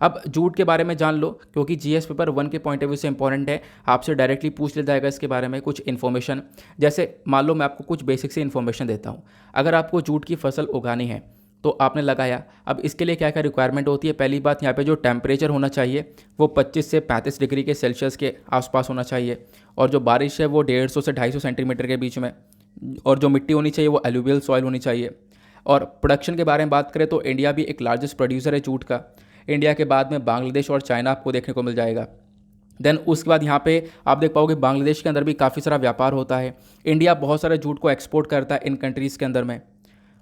अब जूट के बारे में जान लो, क्योंकि जीएस पेपर 1 के पॉइंट ऑफ व्यू से इंपॉर्टेंट है। आपसे डायरेक्टली पूछ लिया जाएगा इसके बारे में कुछ इन्फॉर्मेशन। जैसे मान लो मैं आपको कुछ बेसिक से इन्फॉर्मेशन देता हूँ। अगर आपको जूट की फसल उगानी है तो आपने लगाया, अब इसके लिए क्या क्या रिक्वायरमेंट होती है। पहली बात, यहाँ पे जो टेम्परेचर होना चाहिए वो 25 से 35 डिग्री के सेल्सियस के आसपास होना चाहिए, और जो बारिश है वो 150 से 250 सेंटीमीटर के बीच में, और जो मिट्टी होनी चाहिए वो एलुवियल सॉइल होनी चाहिए। और प्रोडक्शन के बारे में बात करें तो इंडिया भी एक लार्जेस्ट प्रोड्यूसर है जूट का। इंडिया के बाद में बांग्लादेश और चाइना आपको देखने को मिल जाएगा। देन उसके बाद यहाँ पे आप देख पाओगे बांग्लादेश के अंदर भी काफ़ी सारा व्यापार होता है। इंडिया बहुत सारे जूट को एक्सपोर्ट करता है इन कंट्रीज़ के अंदर में।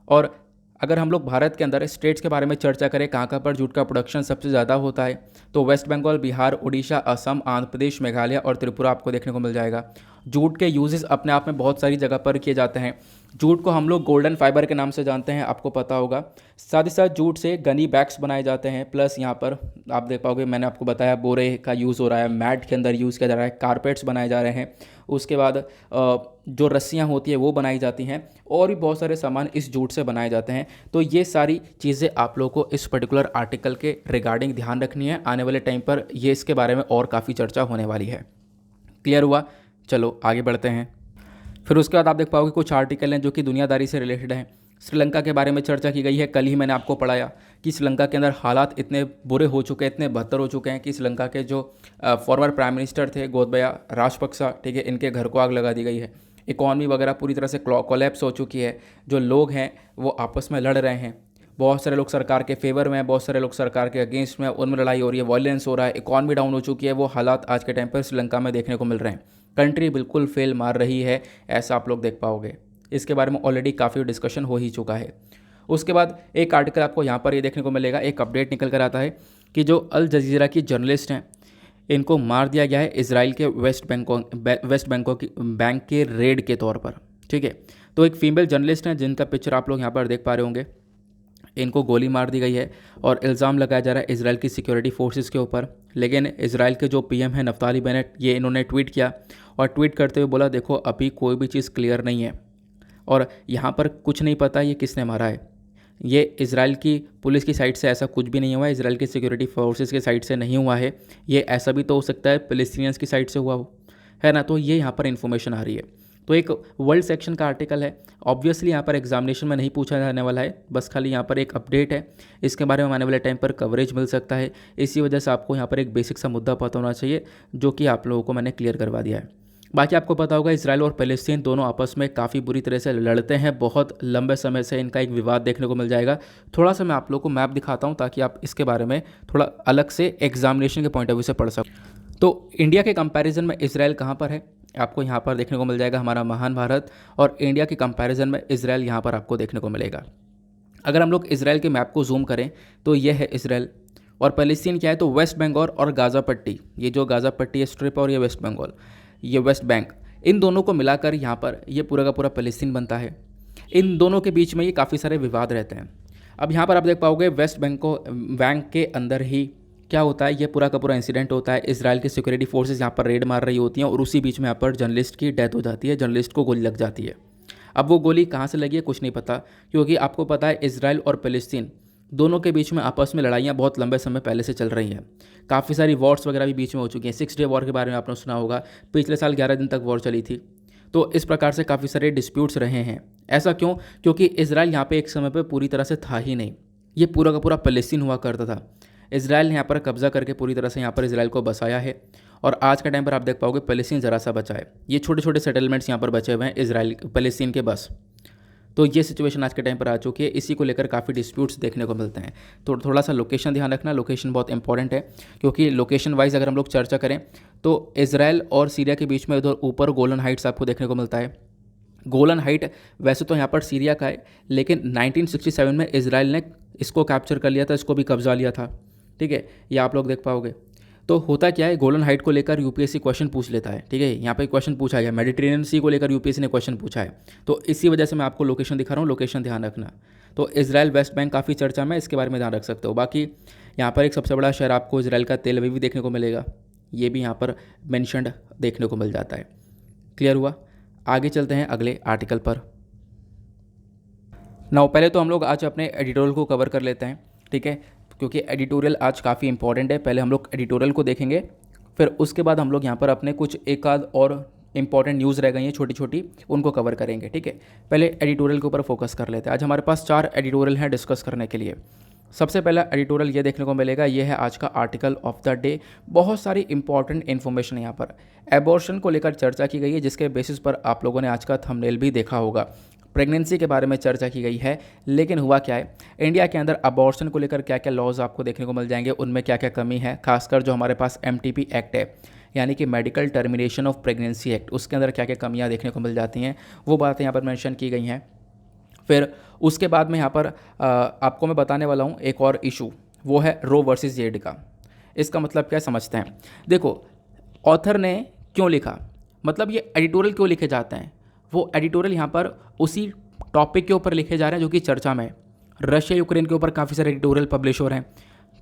और अगर हम लोग भारत के अंदर स्टेट्स के बारे में चर्चा करें कहाँ कहाँ पर जूट का प्रोडक्शन सबसे ज़्यादा होता है, तो वेस्ट बंगाल, बिहार, उड़ीसा, असम, आंध्र प्रदेश, मेघालय और त्रिपुरा आपको देखने को मिल जाएगा। जूट के यूजेस अपने आप में बहुत सारी जगह पर किए जाते हैं। जूट को हम लोग गोल्डन फाइबर के नाम से जानते हैं, आपको पता होगा। साथ ही साथ जूट से गनी बैग्स बनाए जाते हैं। प्लस यहाँ पर आप देख पाओगे, मैंने आपको बताया बोरे का यूज़ हो रहा है, मैट के अंदर यूज़ किया जा रहा है, कारपेट्स बनाए जा रहे हैं। उसके बाद जो रस्सियाँ होती है वो बनाई जाती हैं, और भी बहुत सारे सामान इस जूट से बनाए जाते हैं। तो ये सारी चीज़ें आप लोगों को इस पर्टिकुलर आर्टिकल के रिगार्डिंग ध्यान रखनी है। आने वाले टाइम पर ये इसके बारे में और काफ़ी चर्चा होने वाली है। क्लियर हुआ? चलो आगे बढ़ते हैं। फिर उसके बाद आप देख पाओगे कुछ आर्टिकल हैं जो कि दुनियादारी से रिलेटेड हैं। श्रीलंका के बारे में चर्चा की गई है। कल ही मैंने आपको पढ़ाया कि श्रीलंका के अंदर हालात इतने बुरे हो चुके हैं, इतने बदतर हो चुके हैं कि श्रीलंका के जो फॉर्मर प्राइम मिनिस्टर थे गोतबाया राजपक्सा, ठीक है, इनके घर को आग लगा दी गई है। इकॉनमी वगैरह पूरी तरह से कोलैप्स हो चुकी है। जो लोग हैं वो आपस में लड़ रहे हैं। बहुत सारे लोग सरकार के फेवर में हैं, बहुत सारे लोग सरकार के अगेंस्ट में, उनमें लड़ाई हो रही है, वायलेंस हो रहा है, इकॉनमी डाउन हो चुकी है। वो हालात आज के टाइम पर श्रीलंका में देखने को मिल रहे हैं। कंट्री बिल्कुल फेल मार रही है, ऐसा आप लोग देख पाओगे। इसके बारे में ऑलरेडी काफ़ी डिस्कशन हो ही चुका है। उसके बाद एक आर्टिकल आपको यहाँ पर ये देखने को मिलेगा, एक अपडेट निकल कर आता है कि जो अल जजीरा की जर्नलिस्ट हैं इनको मार दिया गया है इसराइल के वेस्ट बैंक के रेड के तौर पर। ठीक है, तो एक फीमेल जर्नलिस्ट हैं जिनका पिक्चर आप लोग यहाँ पर देख पा रहे होंगे। इनको गोली मार दी गई है और इल्ज़ाम लगाया जा रहा है इसराइल की सिक्योरिटी फोर्सेस के ऊपर। लेकिन इसराइल के जो पीएम है नफ्ताली बेनेट, ये इन्होंने ट्वीट किया और ट्वीट करते हुए बोला देखो अभी कोई भी चीज़ क्लियर नहीं है और यहाँ पर कुछ नहीं पता ये किसने मारा है। ये इसराइल की पुलिस की साइड से ऐसा कुछ भी नहीं हुआ है, इसराइल की सिक्योरिटी फोर्सेस की साइड से नहीं हुआ है। ये ऐसा भी तो हो सकता है पैलेस्टीनियंस की साइड से हुआ हो, है ना। तो ये यहाँ पर इन्फॉर्मेशन आ रही है। तो एक वर्ल्ड सेक्शन का आर्टिकल है। ऑब्वियसली यहाँ पर एग्जामिनेशन में नहीं पूछा जाने वाला है, बस खाली यहाँ पर एक अपडेट है। इसके बारे में आने वाले टाइम पर कवरेज मिल सकता है। इसी वजह से आपको यहाँ पर एक बेसिक सा मुद्दा पता होना चाहिए, जो कि आप लोगों को मैंने क्लियर करवा दिया है। बाकी आपको पता होगा इसराइल और पैलेस्टीन दोनों आपस में काफ़ी बुरी तरह से लड़ते हैं। बहुत लंबे समय से इनका एक विवाद देखने को मिल जाएगा। थोड़ा सा मैं आप लोगों को मैप दिखाता हूँ ताकि आप इसके बारे में थोड़ा अलग से एग्जामिनेशन के पॉइंट ऑफ व्यू से पढ़ सको। तो इंडिया के कंपैरिजन में इसराइल कहाँ पर है, आपको यहाँ पर देखने को मिल जाएगा हमारा महान भारत, और इंडिया के कंपैरिजन में इसराइल यहाँ पर आपको देखने को मिलेगा। अगर हम लोग इसराइल के मैप को जूम करें तो ये है इसराइल, और पैलेस्टीन क्या है तो वेस्ट बंगाल और गाज़ा पट्टी। ये जो गाज़ा पट्टी है स्ट्रिप और ये वेस्ट बंगाल, ये वेस्ट बैंक, इन दोनों को मिलाकर यहाँ पर ये पूरा का पूरा पैलेस्टीन बनता है। इन दोनों के बीच में ये काफ़ी सारे विवाद रहते हैं। अब यहाँ पर आप देख पाओगे वेस्ट बैंक के अंदर ही क्या होता है, ये पूरा का पूरा इंसिडेंट होता है। इसराइल की सिक्योरिटी फोर्सेस यहाँ पर रेड मार रही होती हैं और उसी बीच में यहाँ पर जर्नलिस्ट की डेथ हो जाती है, जर्नलिस्ट को गोली लग जाती है। अब वो गोली कहाँ से लगी है कुछ नहीं पता, क्योंकि आपको पता है इसराइल और पैलेस्टीन दोनों के बीच में आपस में लड़ाइयाँ बहुत लंबे समय पहले से चल रही हैं। काफ़ी सारी वॉर्स वगैरह भी बीच में हो चुकी हैं। 6 डे वॉर के बारे में आपने सुना होगा, पिछले साल 11 दिन तक वॉर चली थी। तो इस प्रकार से काफ़ी सारे डिस्प्यूट्स रहे हैं। ऐसा क्यों? क्योंकि इसराइल यहाँ पे एक समय पे पूरी तरह से था ही नहीं, ये पूरा का पूरा पैलेस्टीन हुआ करता था। इसराइल ने यहाँ पर कब्जा करके पूरी तरह से यहाँ पर इसराइल को बसाया है, और आज के टाइम पर आप देख पाओगे पैलेस्टीन ज़रा सा बचा है। ये छोटे छोटे सेटलमेंट्स यहाँ पर बचे हुए हैं इसराइल पैलेस्टीन के बस। तो ये सिचुएशन आज के टाइम पर आ चुकी है। इसी को लेकर काफ़ी डिस्प्यूट्स देखने को मिलते हैं। तो थोड़ा सा लोकेशन ध्यान रखना, लोकेशन बहुत इंपॉर्टेंट है, क्योंकि लोकेशन वाइज अगर हम लोग चर्चा करें तो इसराइल और सीरिया के बीच में उधर ऊपर गोलन हाइट्स आपको देखने को मिलता है। गोलन हाइट वैसे तो यहाँ पर सीरिया का है, लेकिन 1967 में इसराइल ने इसको कैप्चर कर लिया था, इसको भी कब्जा लिया था। ठीक है, ये आप लोग देख पाओगे। तो होता क्या है, गोलन हाइट को लेकर यूपीएससी क्वेश्चन पूछ लेता है। ठीक है, यहाँ पे क्वेश्चन पूछा गया, मेडिटेरियन सी को लेकर यूपीएससी ने क्वेश्चन पूछा है, तो इसी वजह से मैं आपको लोकेशन दिखा रहा हूँ, लोकेशन ध्यान रखना। तो इसराइल वेस्ट बैंक काफ़ी चर्चा में, इसके बारे में ध्यान रख सकते हो। बाकी यहाँ पर एक सबसे बड़ा शहर आपको इसराइल का तेल अवीव भी देखने को मिलेगा, ये भी यहाँ पर मैंशनड देखने को मिल जाता है। क्लियर हुआ? आगे चलते हैं अगले आर्टिकल पर। नाउ पहले तो हम लोग आज अपने एडिटोरियल को कवर कर लेते हैं। ठीक है, क्योंकि एडिटोरियल आज काफ़ी इंपॉर्टेंट है। पहले हम लोग एडिटोरियल को देखेंगे, फिर उसके बाद हम लोग यहाँ पर अपने कुछ एक आध और इंपॉर्टेंट न्यूज़ रह गई हैं छोटी छोटी, उनको कवर करेंगे। ठीक है, पहले एडिटोरियल के ऊपर फोकस कर लेते हैं। आज हमारे पास 4 एडिटोरियल हैं डिस्कस करने के लिए। सबसे पहला एडिटोरियल ये देखने को मिलेगा, ये है आज का आर्टिकल ऑफ द डे। बहुत सारी इंपॉर्टेंट इन्फॉर्मेशन है यहाँ पर। एबॉर्शन को लेकर चर्चा की गई है, जिसके बेसिस पर आप लोगों ने आज का थंबनेल भी देखा होगा। प्रेगनेंसी के बारे में चर्चा की गई है, लेकिन हुआ क्या है, इंडिया के अंदर अबॉर्शन को लेकर क्या क्या लॉज आपको देखने को मिल जाएंगे, उनमें क्या क्या कमी है, खासकर जो हमारे पास MTP एक्ट है, यानी कि medical termination of pregnancy act, उसके अंदर क्या क्या कमियां देखने को मिल जाती हैं, वो बातें यहाँ पर मेंशन की गई हैं। फिर उसके बाद में यहाँ पर आपको मैं बताने वाला हूँ एक और इशू, वो है रो वर्सेस वेड का। इसका मतलब क्या समझते हैं। देखो, ऑथर ने क्यों लिखा, मतलब ये एडिटोरियल क्यों लिखे जाते हैं, वो एडिटोरियल यहाँ पर उसी टॉपिक के ऊपर लिखे जा रहे हैं जो कि चर्चा में है। रशिया यूक्रेन के ऊपर काफ़ी सारे एडिटोरियल पब्लिश हो रहे हैं।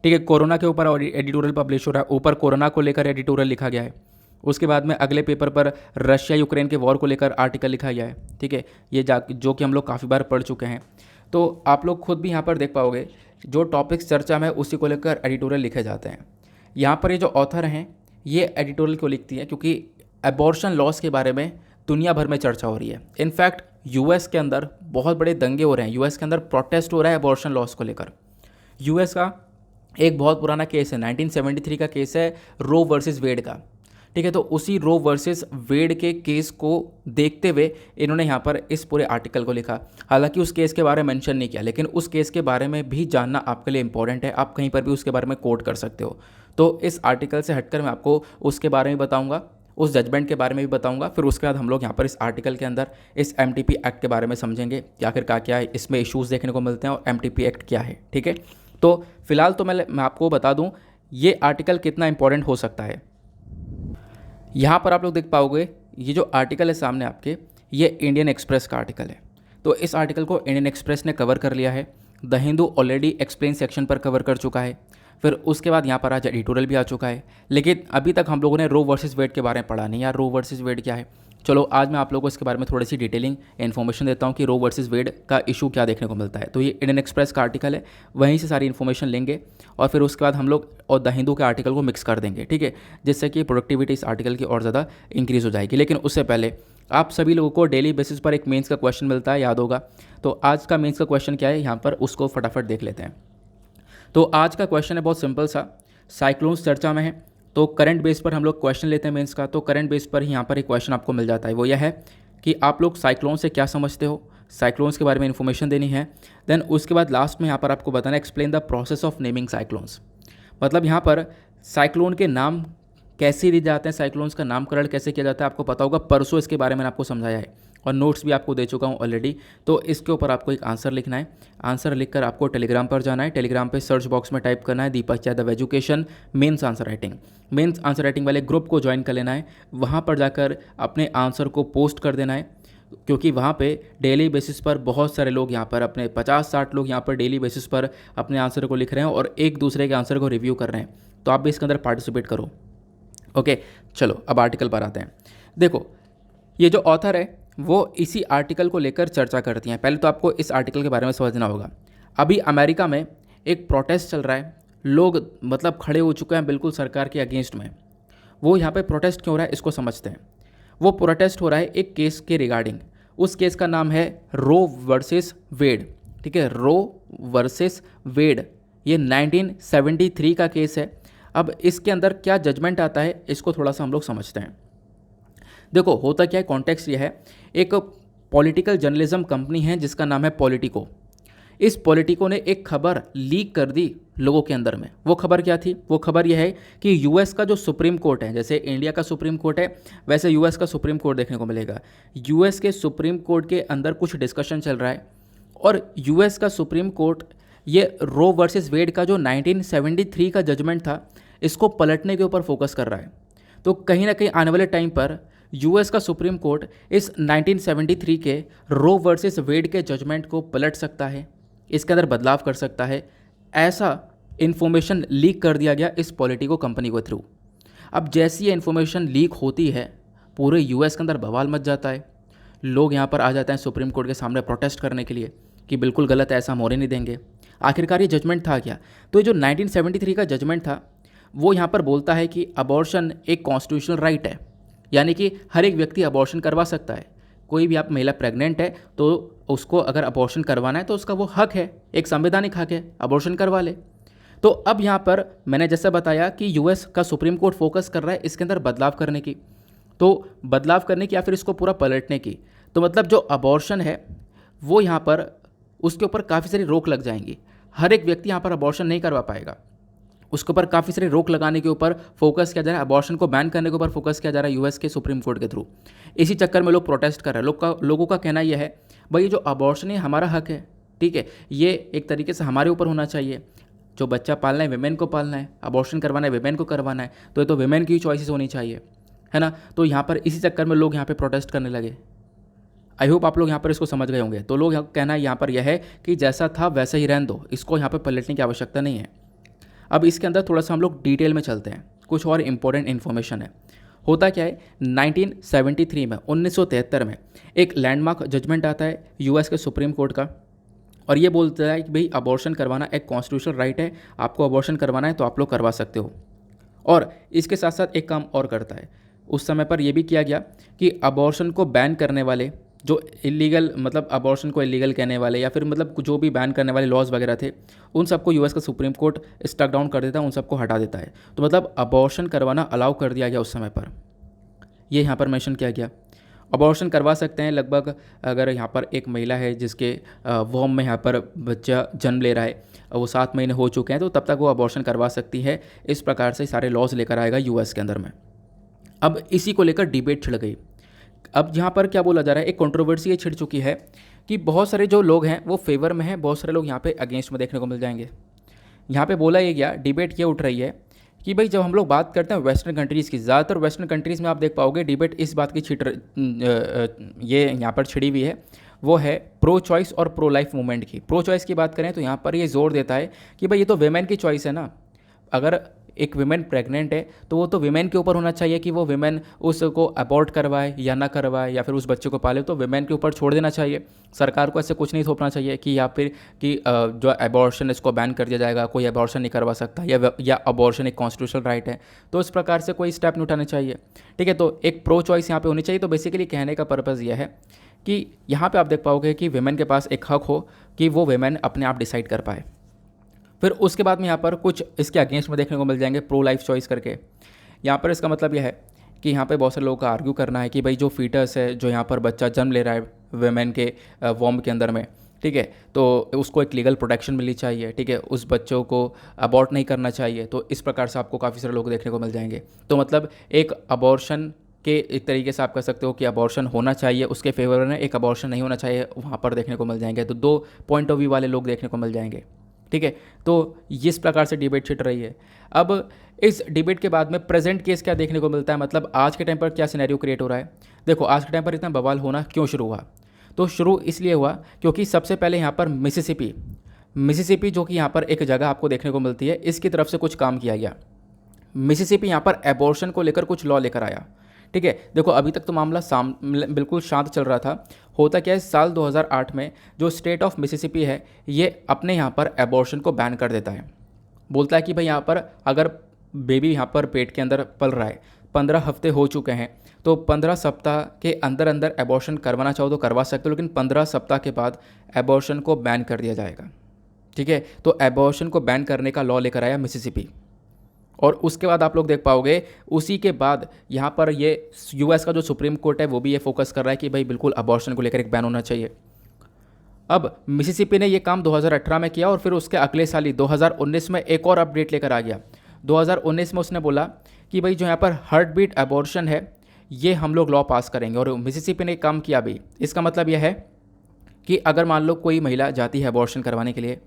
ठीक है, कोरोना के ऊपर एडिटोरियल पब्लिश हो रहा है, ऊपर कोरोना को लेकर एडिटोरियल लिखा गया है। उसके बाद में अगले पेपर पर रशिया यूक्रेन के वॉर को लेकर आर्टिकल लिखा गया है। ठीक है, ये जो कि हम लोग काफ़ी बार पढ़ चुके हैं। तो आप लोग खुद भी यहाँ पर देख पाओगे, जो टॉपिक्स चर्चा में उसी को लेकर एडिटोरियल लिखे जाते हैं। यहाँ पर ये जो ऑथर हैं, ये एडिटोरियल क्यों लिखती है, क्योंकि एबॉर्शन लॉस के बारे में दुनिया भर में चर्चा हो रही है। इनफैक्ट यूएस के अंदर बहुत बड़े दंगे हो रहे हैं, यूएस के अंदर प्रोटेस्ट हो रहा है एबॉर्शन लॉस को लेकर। यूएस का एक बहुत पुराना केस है, 1973 का केस है, रो वर्सेस वेड का। ठीक है, तो उसी रो वर्सेस वेड के केस को देखते हुए इन्होंने यहाँ पर इस पूरे आर्टिकल को लिखा। हालांकि उस केस के बारे में मेंशन नहीं किया, लेकिन उस केस के बारे में भी जानना आपके लिए इंपॉर्टेंट है, आप कहीं पर भी उसके बारे में कोट कर सकते हो। तो इस आर्टिकल से हटकर मैं आपको उसके बारे में बताऊँगा, उस जजमेंट के बारे में भी बताऊंगा। फिर उसके बाद हम लोग यहाँ पर इस आर्टिकल के अंदर इस MTP एक्ट के बारे में समझेंगे कि आखिर क्या है, इसमें इश्यूज़ देखने को मिलते हैं और MTP एक्ट क्या है। ठीक है, तो फिलहाल तो मैं आपको बता दूं ये आर्टिकल कितना इंपॉर्टेंट हो सकता है। यहाँ पर आप लोग देख पाओगे, ये जो आर्टिकल है सामने आपके, ये इंडियन एक्सप्रेस का आर्टिकल है। तो इस आर्टिकल को इंडियन एक्सप्रेस ने कवर कर लिया है, the Hindu already explain section पर कवर कर चुका है, फिर उसके बाद यहाँ पर आज एडिटोरियल भी आ चुका है। लेकिन अभी तक हम लोगों ने रो वर्सेस वेड के बारे में पढ़ा नहीं। यार, रो वर्सेस वेड क्या है, चलो आज मैं आप लोगों को इसके बारे में थोड़ी सी डिटेलिंग इन्फॉर्मेशन देता हूँ कि रो वर्सेस वेड का इशू क्या देखने को मिलता है। तो ये इंडियन एक्सप्रेस का आर्टिकल है, वहीं से सारी इन्फॉर्मेशन लेंगे और फिर उसके बाद हम लोग और द हिंदू के आर्टिकल को मिक्स कर देंगे। ठीक है, जिससे कि प्रोडक्टिविटी इस आर्टिकल की और ज़्यादा इंक्रीज़ हो जाएगी। लेकिन उससे पहले आप सभी लोगों को डेली बेसिस पर एक मेंस का क्वेश्चन मिलता है, याद होगा। तो आज का मेंस का क्वेश्चन क्या है, यहाँ पर उसको फटाफट देख लेते हैं। तो आज का क्वेश्चन है बहुत सिंपल सा, साइक्लोन्स चर्चा में है, तो करंट बेस पर हम लोग क्वेश्चन लेते हैं मेंस का। तो करंट बेस पर ही यहाँ पर एक क्वेश्चन आपको मिल जाता है, वो यह है कि आप लोग साइक्लोन से क्या समझते हो, साइक्लोन्स के बारे में इन्फॉर्मेशन देनी है। देन उसके बाद लास्ट में यहाँ पर आपको बताना है explain the process of naming cyclones, मतलब यहाँ पर साइक्लोन के नाम कैसे दिए जाते हैं, साइक्लोन्स का नामकरण कैसे किया जाता है, आपको पता होगा। परसों इसके बारे में आपको समझाया है और नोट्स भी आपको दे चुका हूँ ऑलरेडी। तो इसके ऊपर आपको एक आंसर लिखना है, आंसर लिखकर आपको टेलीग्राम पर जाना है, टेलीग्राम पे सर्च बॉक्स में टाइप करना है Deepak Yadav education mains answer writing. Mains answer writing वाले ग्रुप को ज्वाइन कर लेना है, वहाँ पर जाकर अपने आंसर को पोस्ट कर देना है, क्योंकि वहाँ पे डेली बेसिस पर बहुत सारे लोग यहाँ पर अपने 50-60 लोग यहाँ पर डेली बेसिस पर अपने आंसर को लिख रहे हैं और एक दूसरे के आंसर को रिव्यू कर रहे हैं। तो आप भी इसके अंदर पार्टिसिपेट करो। ओके, चलो अब आर्टिकल पर आते हैं। देखो, ये जो ऑथर है वो इसी आर्टिकल को लेकर चर्चा करती हैं। पहले तो आपको इस आर्टिकल के बारे में समझना होगा। अभी अमेरिका में एक प्रोटेस्ट चल रहा है, लोग मतलब खड़े हो चुके हैं बिल्कुल सरकार के अगेंस्ट में। वो यहाँ पे प्रोटेस्ट क्यों हो रहा है इसको समझते हैं। वो प्रोटेस्ट हो रहा है एक केस के रिगार्डिंग, उस केस का नाम है रो वर्सेस वेड। ठीक है, रो वर्सेस वेड, ये 1973 का केस है। अब इसके अंदर क्या जजमेंट आता है इसको थोड़ा सा हम लोग समझते हैं। देखो, होता क्या है, कॉन्टेक्स्ट ये है, एक पॉलिटिकल जर्नलिज्म कंपनी है जिसका नाम है पॉलिटिको। इस पॉलिटिको ने एक खबर लीक कर दी लोगों के अंदर में। वो खबर क्या थी? वो खबर यह है कि यूएस का जो सुप्रीम कोर्ट है, जैसे इंडिया का सुप्रीम कोर्ट है वैसे यूएस का सुप्रीम कोर्ट देखने को मिलेगा। यूएस के सुप्रीम कोर्ट के अंदर कुछ डिस्कशन चल रहा है और यूएस का सुप्रीम कोर्ट ये रो वर्सेस वेड का जो 1973 का जजमेंट था इसको पलटने के ऊपर फोकस कर रहा है। तो कहीं ना कहीं आने वाले टाइम पर यूएस का सुप्रीम कोर्ट इस 1973 के रो वर्सेस वेड के जजमेंट को पलट सकता है, इसके अंदर बदलाव कर सकता है। ऐसा इन्फॉर्मेशन लीक कर दिया गया इस पॉलिटिको कंपनी के थ्रू। अब जैसी ये इन्फॉर्मेशन लीक होती है पूरे यूएस के अंदर बवाल मच जाता है। लोग यहाँ पर आ जाते हैं सुप्रीम कोर्ट के सामने प्रोटेस्ट करने के लिए कि बिल्कुल गलत है, ऐसा हम होने नहीं देंगे। आखिरकार ये जजमेंट था क्या? तो ये जो 1973 का जजमेंट था वो यहाँ पर बोलता है कि अबॉर्शन एक कॉन्स्टिट्यूशनल राइट है, यानी कि हर एक व्यक्ति अबॉर्शन करवा सकता है। कोई भी आप महिला प्रेग्नेंट है तो उसको अगर अबॉर्शन करवाना है तो उसका वो हक है, एक संवैधानिक हक है, अबॉर्शन करवा ले। तो अब यहाँ पर मैंने जैसा बताया कि यूएस का सुप्रीम कोर्ट फोकस कर रहा है इसके अंदर बदलाव करने की, तो बदलाव करने की या फिर इसको पूरा पलटने की। तो मतलब जो अबॉर्शन है वो यहाँ पर उसके ऊपर काफ़ी सारी रोक लग जाएंगी। हर एक व्यक्ति यहाँ पर अबॉर्शन नहीं करवा पाएगा, उसके ऊपर काफ़ी सारी रोक लगाने के ऊपर फोकस किया जा रहा है, अबॉर्शन को बैन करने के ऊपर फोकस किया जा रहा है यूएस के सुप्रीम कोर्ट के थ्रू। इसी चक्कर में लोग प्रोटेस्ट कर रहे हैं। लोगों का कहना यह है भाई जो अबॉर्शन है हमारा हक है, ठीक है, ये एक तरीके से हमारे ऊपर होना चाहिए। जो बच्चा पालना है वेमेन को पालना है, अबॉर्शन करवाना है वेमेन को करवाना है, तो ये तो वेमेन की चॉइसेस होनी चाहिए, है ना। तो यहाँ पर इसी चक्कर में लोग यहाँ पर प्रोटेस्ट करने लगे। आई होप आप लोग यहाँ पर इसको समझ गए होंगे। तो लोग कहना यहाँ पर यह है कि जैसा था वैसा ही रहने दो, इसको यहाँ पर पलटने की आवश्यकता नहीं है। अब इसके अंदर थोड़ा सा हम लोग डिटेल में चलते हैं, कुछ और इम्पोर्टेंट इन्फॉर्मेशन है। होता क्या है, 1973 में 1973 में एक लैंडमार्क जजमेंट आता है यूएस के सुप्रीम कोर्ट का और ये बोलता है कि भाई अबॉर्शन करवाना एक कॉन्स्टिट्यूशनल राइट है, आपको अबॉर्शन करवाना है तो आप लोग करवा सकते हो। और इसके साथ साथ एक काम और करता है, उस समय पर यह भी किया गया कि अबॉर्शन को बैन करने वाले जो इलीगल, मतलब अबॉर्शन को इलीगल कहने वाले या फिर मतलब जो भी बैन करने वाले लॉज वगैरह थे उन सबको यूएस का सुप्रीम कोर्ट स्टक डाउन कर देता है, उन सबको हटा देता है। तो मतलब अबॉर्शन करवाना अलाउ कर दिया गया उस समय पर, ये यहाँ पर मेंशन किया गया। अबॉर्शन करवा सकते हैं लगभग, अगर यहाँ पर एक महिला है जिसके वॉम में यहाँ पर बच्चा जन्म ले रहा है, वो 7 महीने हो चुके हैं, तो तब तक वो अबॉर्शन करवा सकती है। इस प्रकार से सारे लॉज लेकर आएगा यूएस के अंदर में। अब इसी को लेकर डिबेट छिड़ गई। अब यहाँ पर क्या बोला जा रहा है, एक कंट्रोवर्सी ये छिड़ चुकी है कि बहुत सारे जो लोग हैं वो फेवर में हैं, बहुत सारे लोग यहाँ पे अगेंस्ट में देखने को मिल जाएंगे। यहाँ पे बोला ये गया, डिबेट ये उठ रही है कि भाई जब हम लोग बात करते हैं वेस्टर्न कंट्रीज़ की, ज़्यादातर वेस्टर्न कंट्रीज़ में आप देख पाओगे डिबेट इस बात की ये यहाँ पर छिड़ी हुई है, वो है प्रो चॉइस और प्रो लाइफ मूवमेंट की। प्रो चॉइस की बात करें तो यहाँ पर ये जोर देता है कि भाई ये तो वेमेन की चॉइस है ना, अगर एक विमेन प्रेग्नेंट है तो वो तो विमेन के ऊपर होना चाहिए कि वो विमेन उसको अबॉर्ट करवाए या ना करवाए या फिर उस बच्चे को पाले, तो विमेन के ऊपर छोड़ देना चाहिए। सरकार को ऐसे कुछ नहीं थोपना चाहिए कि या फिर कि जो अबॉर्शन इसको बैन कर दिया जाएगा, कोई अबॉर्शन नहीं करवा सकता, या अबॉर्शन एक कॉन्स्टिट्यूशनल राइट है, तो इस प्रकार से कोई स्टेप नहीं उठाने चाहिए, ठीक है। तो एक प्रो चॉइस यहाँ पे होनी चाहिए। तो बेसिकली कहने का पर्पज़ यह है कि यहाँ पे आप देख पाओगे कि विमेन के पास एक हक हो कि वो विमेन अपने आप डिसाइड कर पाए। फिर उसके बाद में यहाँ पर कुछ इसके अगेंस्ट में देखने को मिल जाएंगे प्रो लाइफ चॉइस करके। यहाँ पर इसका मतलब यह है कि यहाँ पे बहुत सारे लोगों का आर्ग्यू करना है कि भाई जो फीटस है, जो यहाँ पर बच्चा जन्म ले रहा है वेमेन के वॉम के अंदर में, ठीक है, तो उसको एक लीगल प्रोटेक्शन मिलनी चाहिए, ठीक है, उस बच्चों को अबॉर्ट नहीं करना चाहिए। तो इस प्रकार से आपको काफ़ी सारे लोग देखने को मिल जाएंगे। तो मतलब एक अबॉर्शन के एक तरीके से आप कह सकते हो कि अबॉर्शन होना चाहिए उसके फेवर में, एक अबॉर्शन नहीं होना चाहिए वहाँ पर देखने को मिल जाएंगे। तो 2 पॉइंट ऑफ व्यू वाले लोग देखने को मिल जाएंगे, ठीक है। तो इस प्रकार से डिबेट छिड़ रही है। अब इस डिबेट के बाद में प्रेजेंट केस क्या देखने को मिलता है, मतलब आज के टाइम पर क्या सिनेरियो क्रिएट हो रहा है। देखो आज के टाइम पर इतना बवाल होना क्यों शुरू हुआ, तो शुरू इसलिए हुआ क्योंकि सबसे पहले यहाँ पर मिसिसिपी जो कि यहाँ पर एक जगह आपको देखने को मिलती है, इसकी तरफ से कुछ काम किया गया। मिसिसिपी यहाँ पर एबॉर्शन को लेकर कुछ लॉ लेकर आया, ठीक है। देखो अभी तक तो मामला बिल्कुल शांत चल रहा था। होता क्या है, साल 2008 में जो स्टेट ऑफ मिसिसिपी है ये अपने यहाँ पर एबॉर्शन को बैन कर देता है। बोलता है कि भाई यहाँ पर अगर बेबी यहाँ पर पेट के अंदर पल रहा है, 15 हफ्ते हो चुके हैं, तो 15 सप्ताह के अंदर अंदर एबॉर्शन करवाना चाहो तो करवा सकते हो, लेकिन 15 सप्ताह के बाद एबॉर्शन को बैन कर दिया जाएगा, ठीक है। तो एबॉर्शन को बैन करने का लॉ लेकर आया मिसिसिपी। और उसके बाद आप लोग देख पाओगे उसी के बाद यहाँ पर ये यूएस का जो सुप्रीम कोर्ट है वो भी ये फोकस कर रहा है कि भाई बिल्कुल अबॉर्शन को लेकर एक बैन होना चाहिए। अब मिसिसिपी ने ये काम 2018 में किया और फिर उसके अगले साल ही 2019 में एक और अपडेट लेकर आ गया। 2019 में उसने बोला कि भाई जो यहाँ पर हार्ट बीट अबॉर्शन है ये हम लोग लॉ पास करेंगे, और मिसिसिपी ने काम किया भी। इसका मतलब यह है कि अगर मान लो कोई महिला जाती है अबॉर्शन करवाने के लिए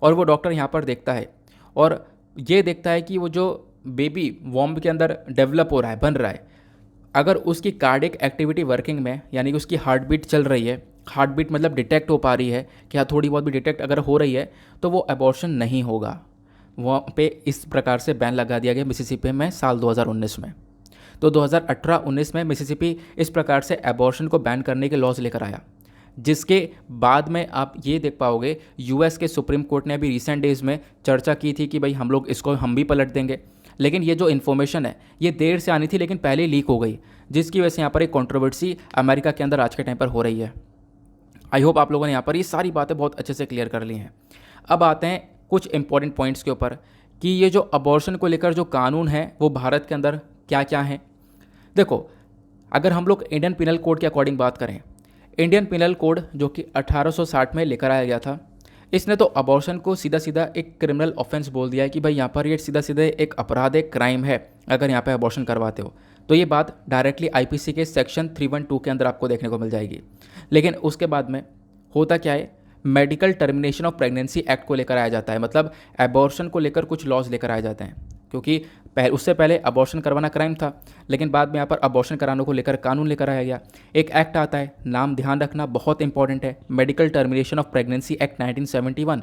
और वो डॉक्टर यहाँ पर देखता है और ये देखता है कि वो जो बेबी वॉम्ब के अंदर डेवलप हो रहा है, बन रहा है, अगर उसकी कार्डिक एक्टिविटी वर्किंग में, यानी कि उसकी हार्ट बीट चल रही है, हार्ट बीट मतलब डिटेक्ट हो पा रही है, क्या थोड़ी बहुत भी डिटेक्ट अगर हो रही है, तो वो अबॉर्शन नहीं होगा। वहाँ पे इस प्रकार से बैन लगा दिया गया मिसिसिपी में साल 2019 में। तो 2018-19 में मिसिसिपी इस प्रकार से अबॉर्शन को बैन करने के लॉज लेकर आया, जिसके बाद में आप ये देख पाओगे यूएस के सुप्रीम कोर्ट ने अभी रिसेंट डेज में चर्चा की थी कि भाई हम लोग इसको हम भी पलट देंगे। लेकिन ये जो इन्फॉर्मेशन है ये देर से आनी थी, लेकिन पहले लीक हो गई, जिसकी वजह से यहाँ पर एक कंट्रोवर्सी अमेरिका के अंदर आज के टाइम पर हो रही है। आई होप आप लोगों ने यहाँ पर ये सारी बातें बहुत अच्छे से क्लियर कर ली हैं। अब आते हैं कुछ इंपॉर्टेंट पॉइंट्स के ऊपर कि ये जो अबॉर्शन को लेकर जो कानून है वो भारत के अंदर क्या क्या है। देखो, अगर हम लोग इंडियन पिनल कोड के अकॉर्डिंग बात करें, इंडियन पिनल कोड जो कि 1860 में लेकर आया गया था, इसने तो अबॉर्शन को सीधा सीधा एक क्रिमिनल ऑफेंस बोल दिया है कि भाई यहाँ पर ये सीधा सीधा एक अपराध, एक क्राइम है अगर यहाँ पे अबॉर्शन करवाते हो। तो ये बात डायरेक्टली आईपीसी के सेक्शन 312 के अंदर आपको देखने को मिल जाएगी। लेकिन उसके बाद में होता क्या है, medical termination of pregnancy act को लेकर आया जाता है, मतलब अबॉर्शन को लेकर कुछ लॉज लेकर आए जाते हैं, क्योंकि उससे पहले अबॉर्शन करवाना क्राइम था, लेकिन बाद में यहाँ पर अबॉर्शन कराने को लेकर कानून लेकर आया गया। एक एक्ट आता है, नाम ध्यान रखना बहुत इंपॉर्टेंट है, medical termination of pregnancy act 1971।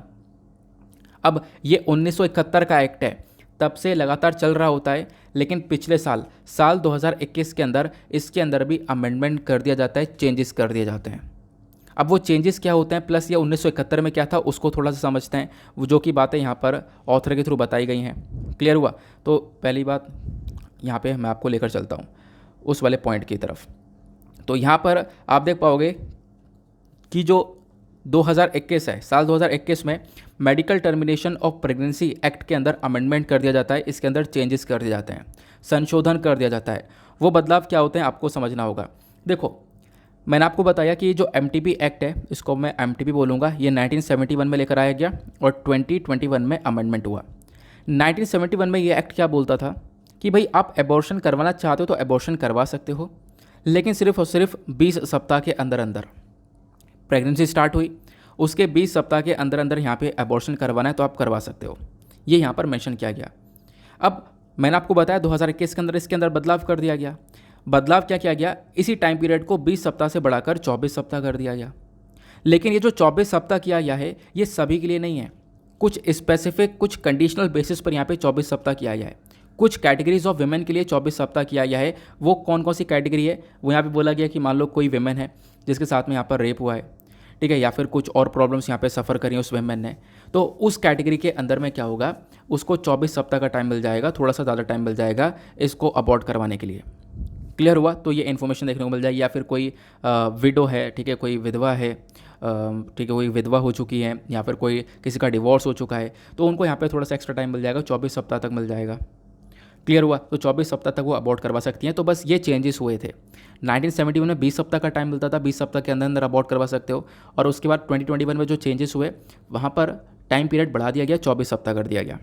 अब ये 1971 का एक्ट है, तब से लगातार चल रहा होता है, लेकिन पिछले साल 2021 के अंदर इसके अंदर भी अमेंडमेंट कर दिया जाता है, चेंजेस कर दिए जाते हैं। अब वो चेंजेस क्या होते हैं, प्लस ये 1971 में क्या था उसको थोड़ा सा समझते हैं, वो जो कि बातें यहाँ पर ऑथर के थ्रू बताई गई हैं। क्लियर हुआ? तो पहली बात यहाँ पे मैं आपको लेकर चलता हूँ उस वाले पॉइंट की तरफ। तो यहाँ पर आप देख पाओगे कि जो 2021 है, साल 2021 में medical termination of pregnancy act के अंदर अमेंडमेंट कर दिया जाता है, इसके अंदर चेंजेस कर दिए जाते हैं, संशोधन कर दिया जाता है। वो बदलाव क्या होते हैं आपको समझना होगा। देखो, मैंने आपको बताया कि जो एमटीपी एक्ट है, इसको मैं एमटीपी बोलूँगा, ये 1971 में लेकर आया गया और 2021 में अमेंडमेंट हुआ। 1971 में ये एक्ट क्या बोलता था कि भाई आप एबॉर्शन करवाना चाहते हो तो एबॉर्शन करवा सकते हो, लेकिन सिर्फ और सिर्फ 20 सप्ताह के अंदर अंदर प्रेगनेंसी स्टार्ट हुई, उसके 20 सप्ताह के अंदर अंदर यहाँ पे एबॉर्शन करवाना है तो आप करवा सकते हो। ये यहाँ पर मेंशन किया गया। अब मैंने आपको बताया 2021 के अंदर इसके अंदर बदलाव कर दिया गया। बदलाव क्या किया गया, इसी टाइम पीरियड को 20 सप्ताह से बढ़ाकर 24 सप्ताह कर दिया गया। लेकिन ये जो 24 सप्ताह किया गया है ये सभी के लिए नहीं है, कुछ स्पेसिफिक, कुछ कंडीशनल बेसिस पर यहाँ पे 24 सप्ताह किया गया है। कुछ कैटेगरीज ऑफ विमेन के लिए 24 सप्ताह किया गया है। वो कौन कौन सी कैटेगरी है, वो यहाँ पे बोला गया कि मान लो कोई विमेन है जिसके साथ में यहाँ पर रेप हुआ है, ठीक है, या फिर कुछ और प्रॉब्लम्स यहाँ पे सफ़र करी उस विमेन ने, तो उस कैटेगरी के अंदर में क्या होगा, उसको 24 सप्ताह का टाइम मिल जाएगा, थोड़ा सा ज़्यादा टाइम मिल जाएगा इसको अबॉर्ट करवाने के लिए। क्लियर हुआ? तो ये इन्फॉर्मेशन देखने को मिल जाएगी। या फिर कोई विडो है, ठीक है, कोई विधवा है, ठीक है, कोई विधवा हो चुकी है, या फिर कोई किसी का डिवोर्स हो चुका है, तो उनको यहाँ पे थोड़ा सा एक्स्ट्रा टाइम मिल जाएगा, 24 सप्ताह तक मिल जाएगा। क्लियर हुआ? तो 24 सप्ताह तक वो अबॉर्ट करवा सकती हैं। तो बस ये चेंजेस हुए थे। 1971 में 20 सप्ताह का टाइम मिलता था, 20 सप्ताह के अंदर अंदर अबॉर्ट करवा सकते हो, और उसके बाद 2021 में जो चेंजेस हुए वहाँ पर टाइम पीरियड बढ़ा दिया गया, 24 सप्ताह कर दिया गया।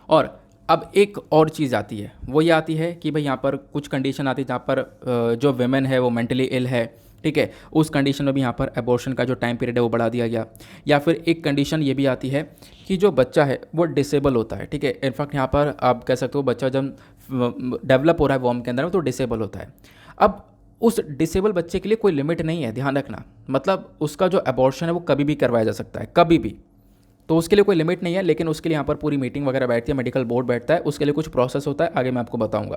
और अब एक और चीज़ आती है, वो ये आती है कि भाई यहाँ पर कुछ कंडीशन आती है जहाँ पर जो विमेन है वो मेंटली इल है, ठीक है, उस कंडीशन में भी यहाँ पर एबॉर्शन का जो टाइम पीरियड है वो बढ़ा दिया गया। या फिर एक कंडीशन ये भी आती है कि जो बच्चा है वो डिसेबल होता है, ठीक है, इनफैक्ट यहाँ पर आप कह सकते हो बच्चा जब डेवलप हो रहा है वॉर्म के अंदर में तो डिसेबल होता है। अब उस डिसेबल बच्चे के लिए कोई लिमिट नहीं है, ध्यान रखना, मतलब उसका जो एबॉर्शन है वो कभी भी करवाया जा सकता है, कभी भी, तो उसके लिए कोई लिमिट नहीं है। लेकिन उसके लिए यहाँ पर पूरी मीटिंग वगैरह बैठती है, मेडिकल बोर्ड बैठता है, उसके लिए कुछ प्रोसेस होता है, आगे मैं आपको बताऊँगा।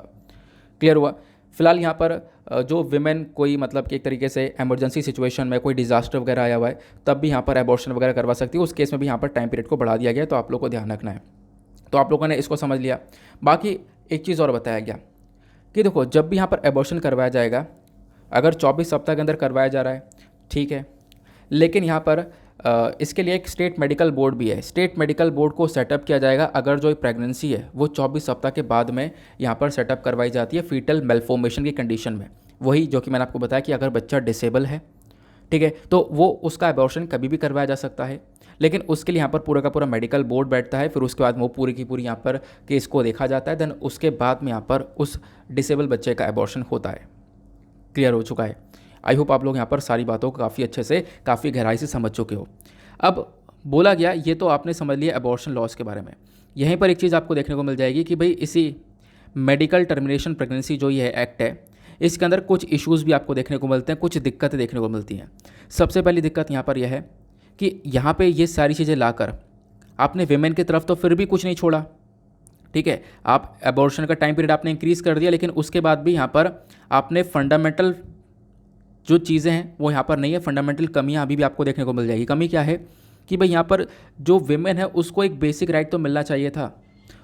क्लियर हुआ? फिलहाल यहाँ पर जो विमेन कोई मतलब कि एक तरीके से इमरजेंसी सिचुएशन में कोई डिजास्टर वगैरह आया हुआ है तब भी यहाँ पर एबॉर्शन वगैरह करवा सकती है, उस केस में भी यहाँ पर टाइम पीरियड को बढ़ा दिया गया, तो आप लोग को ध्यान रखना है। तो आप लोगों ने इसको समझ लिया। बाकी एक चीज़ और बताया गया कि देखो, जब भी यहाँ पर एबॉर्शन करवाया जाएगा, अगर 24 सप्ताह के अंदर करवाया जा रहा है, ठीक है, लेकिन यहाँ पर इसके लिए एक स्टेट मेडिकल बोर्ड भी है। स्टेट मेडिकल बोर्ड को सेटअप किया जाएगा अगर जो प्रेगनेंसी है वो 24 सप्ताह के बाद में यहाँ पर सेटअप करवाई जाती है फीटल मेलफॉर्मेशन की कंडीशन में। वही जो कि मैंने आपको बताया कि अगर बच्चा डिसेबल है, ठीक है, तो वो उसका एबॉर्शन कभी भी करवाया जा सकता है, लेकिन उसके लिए यहाँ पर पूरा का पूरा मेडिकल बोर्ड बैठता है, फिर उसके बाद वो पूरी की पूरी यहाँ पर केस को देखा जाता है, देन उसके बाद में यहाँ पर उस डिसेबल बच्चे का एबॉर्शन होता है। क्लियर हो चुका है। आई होप आप लोग यहाँ पर सारी बातों को काफ़ी अच्छे से, काफ़ी गहराई से समझ चुके हो। अब बोला गया, ये तो आपने समझ लिया एबॉर्शन लॉस के बारे में। यहीं पर एक चीज़ आपको देखने को मिल जाएगी कि भाई इसी मेडिकल टर्मिनेशन प्रेगनेंसी जो ये एक्ट है, इसके अंदर कुछ इश्यूज़ भी आपको देखने को मिलते हैं, कुछ दिक्कतें देखने को मिलती हैं। सबसे पहली दिक्कत यहाँ पर यह है कि यहाँ पे ये सारी चीज़ें लाकर आपने वेमेन की तरफ तो फिर भी कुछ नहीं छोड़ा, ठीक है। आप एबॉर्शन का टाइम पीरियड आपने इंक्रीज़ कर दिया, लेकिन उसके बाद भी यहाँ पर आपने फंडामेंटल जो चीज़ें हैं वो यहाँ पर नहीं है। फंडामेंटल कमियाँ अभी भी आपको देखने को मिल जाएगी। कमी क्या है कि भाई यहाँ पर जो वेमेन है उसको एक बेसिक राइट तो मिलना चाहिए था,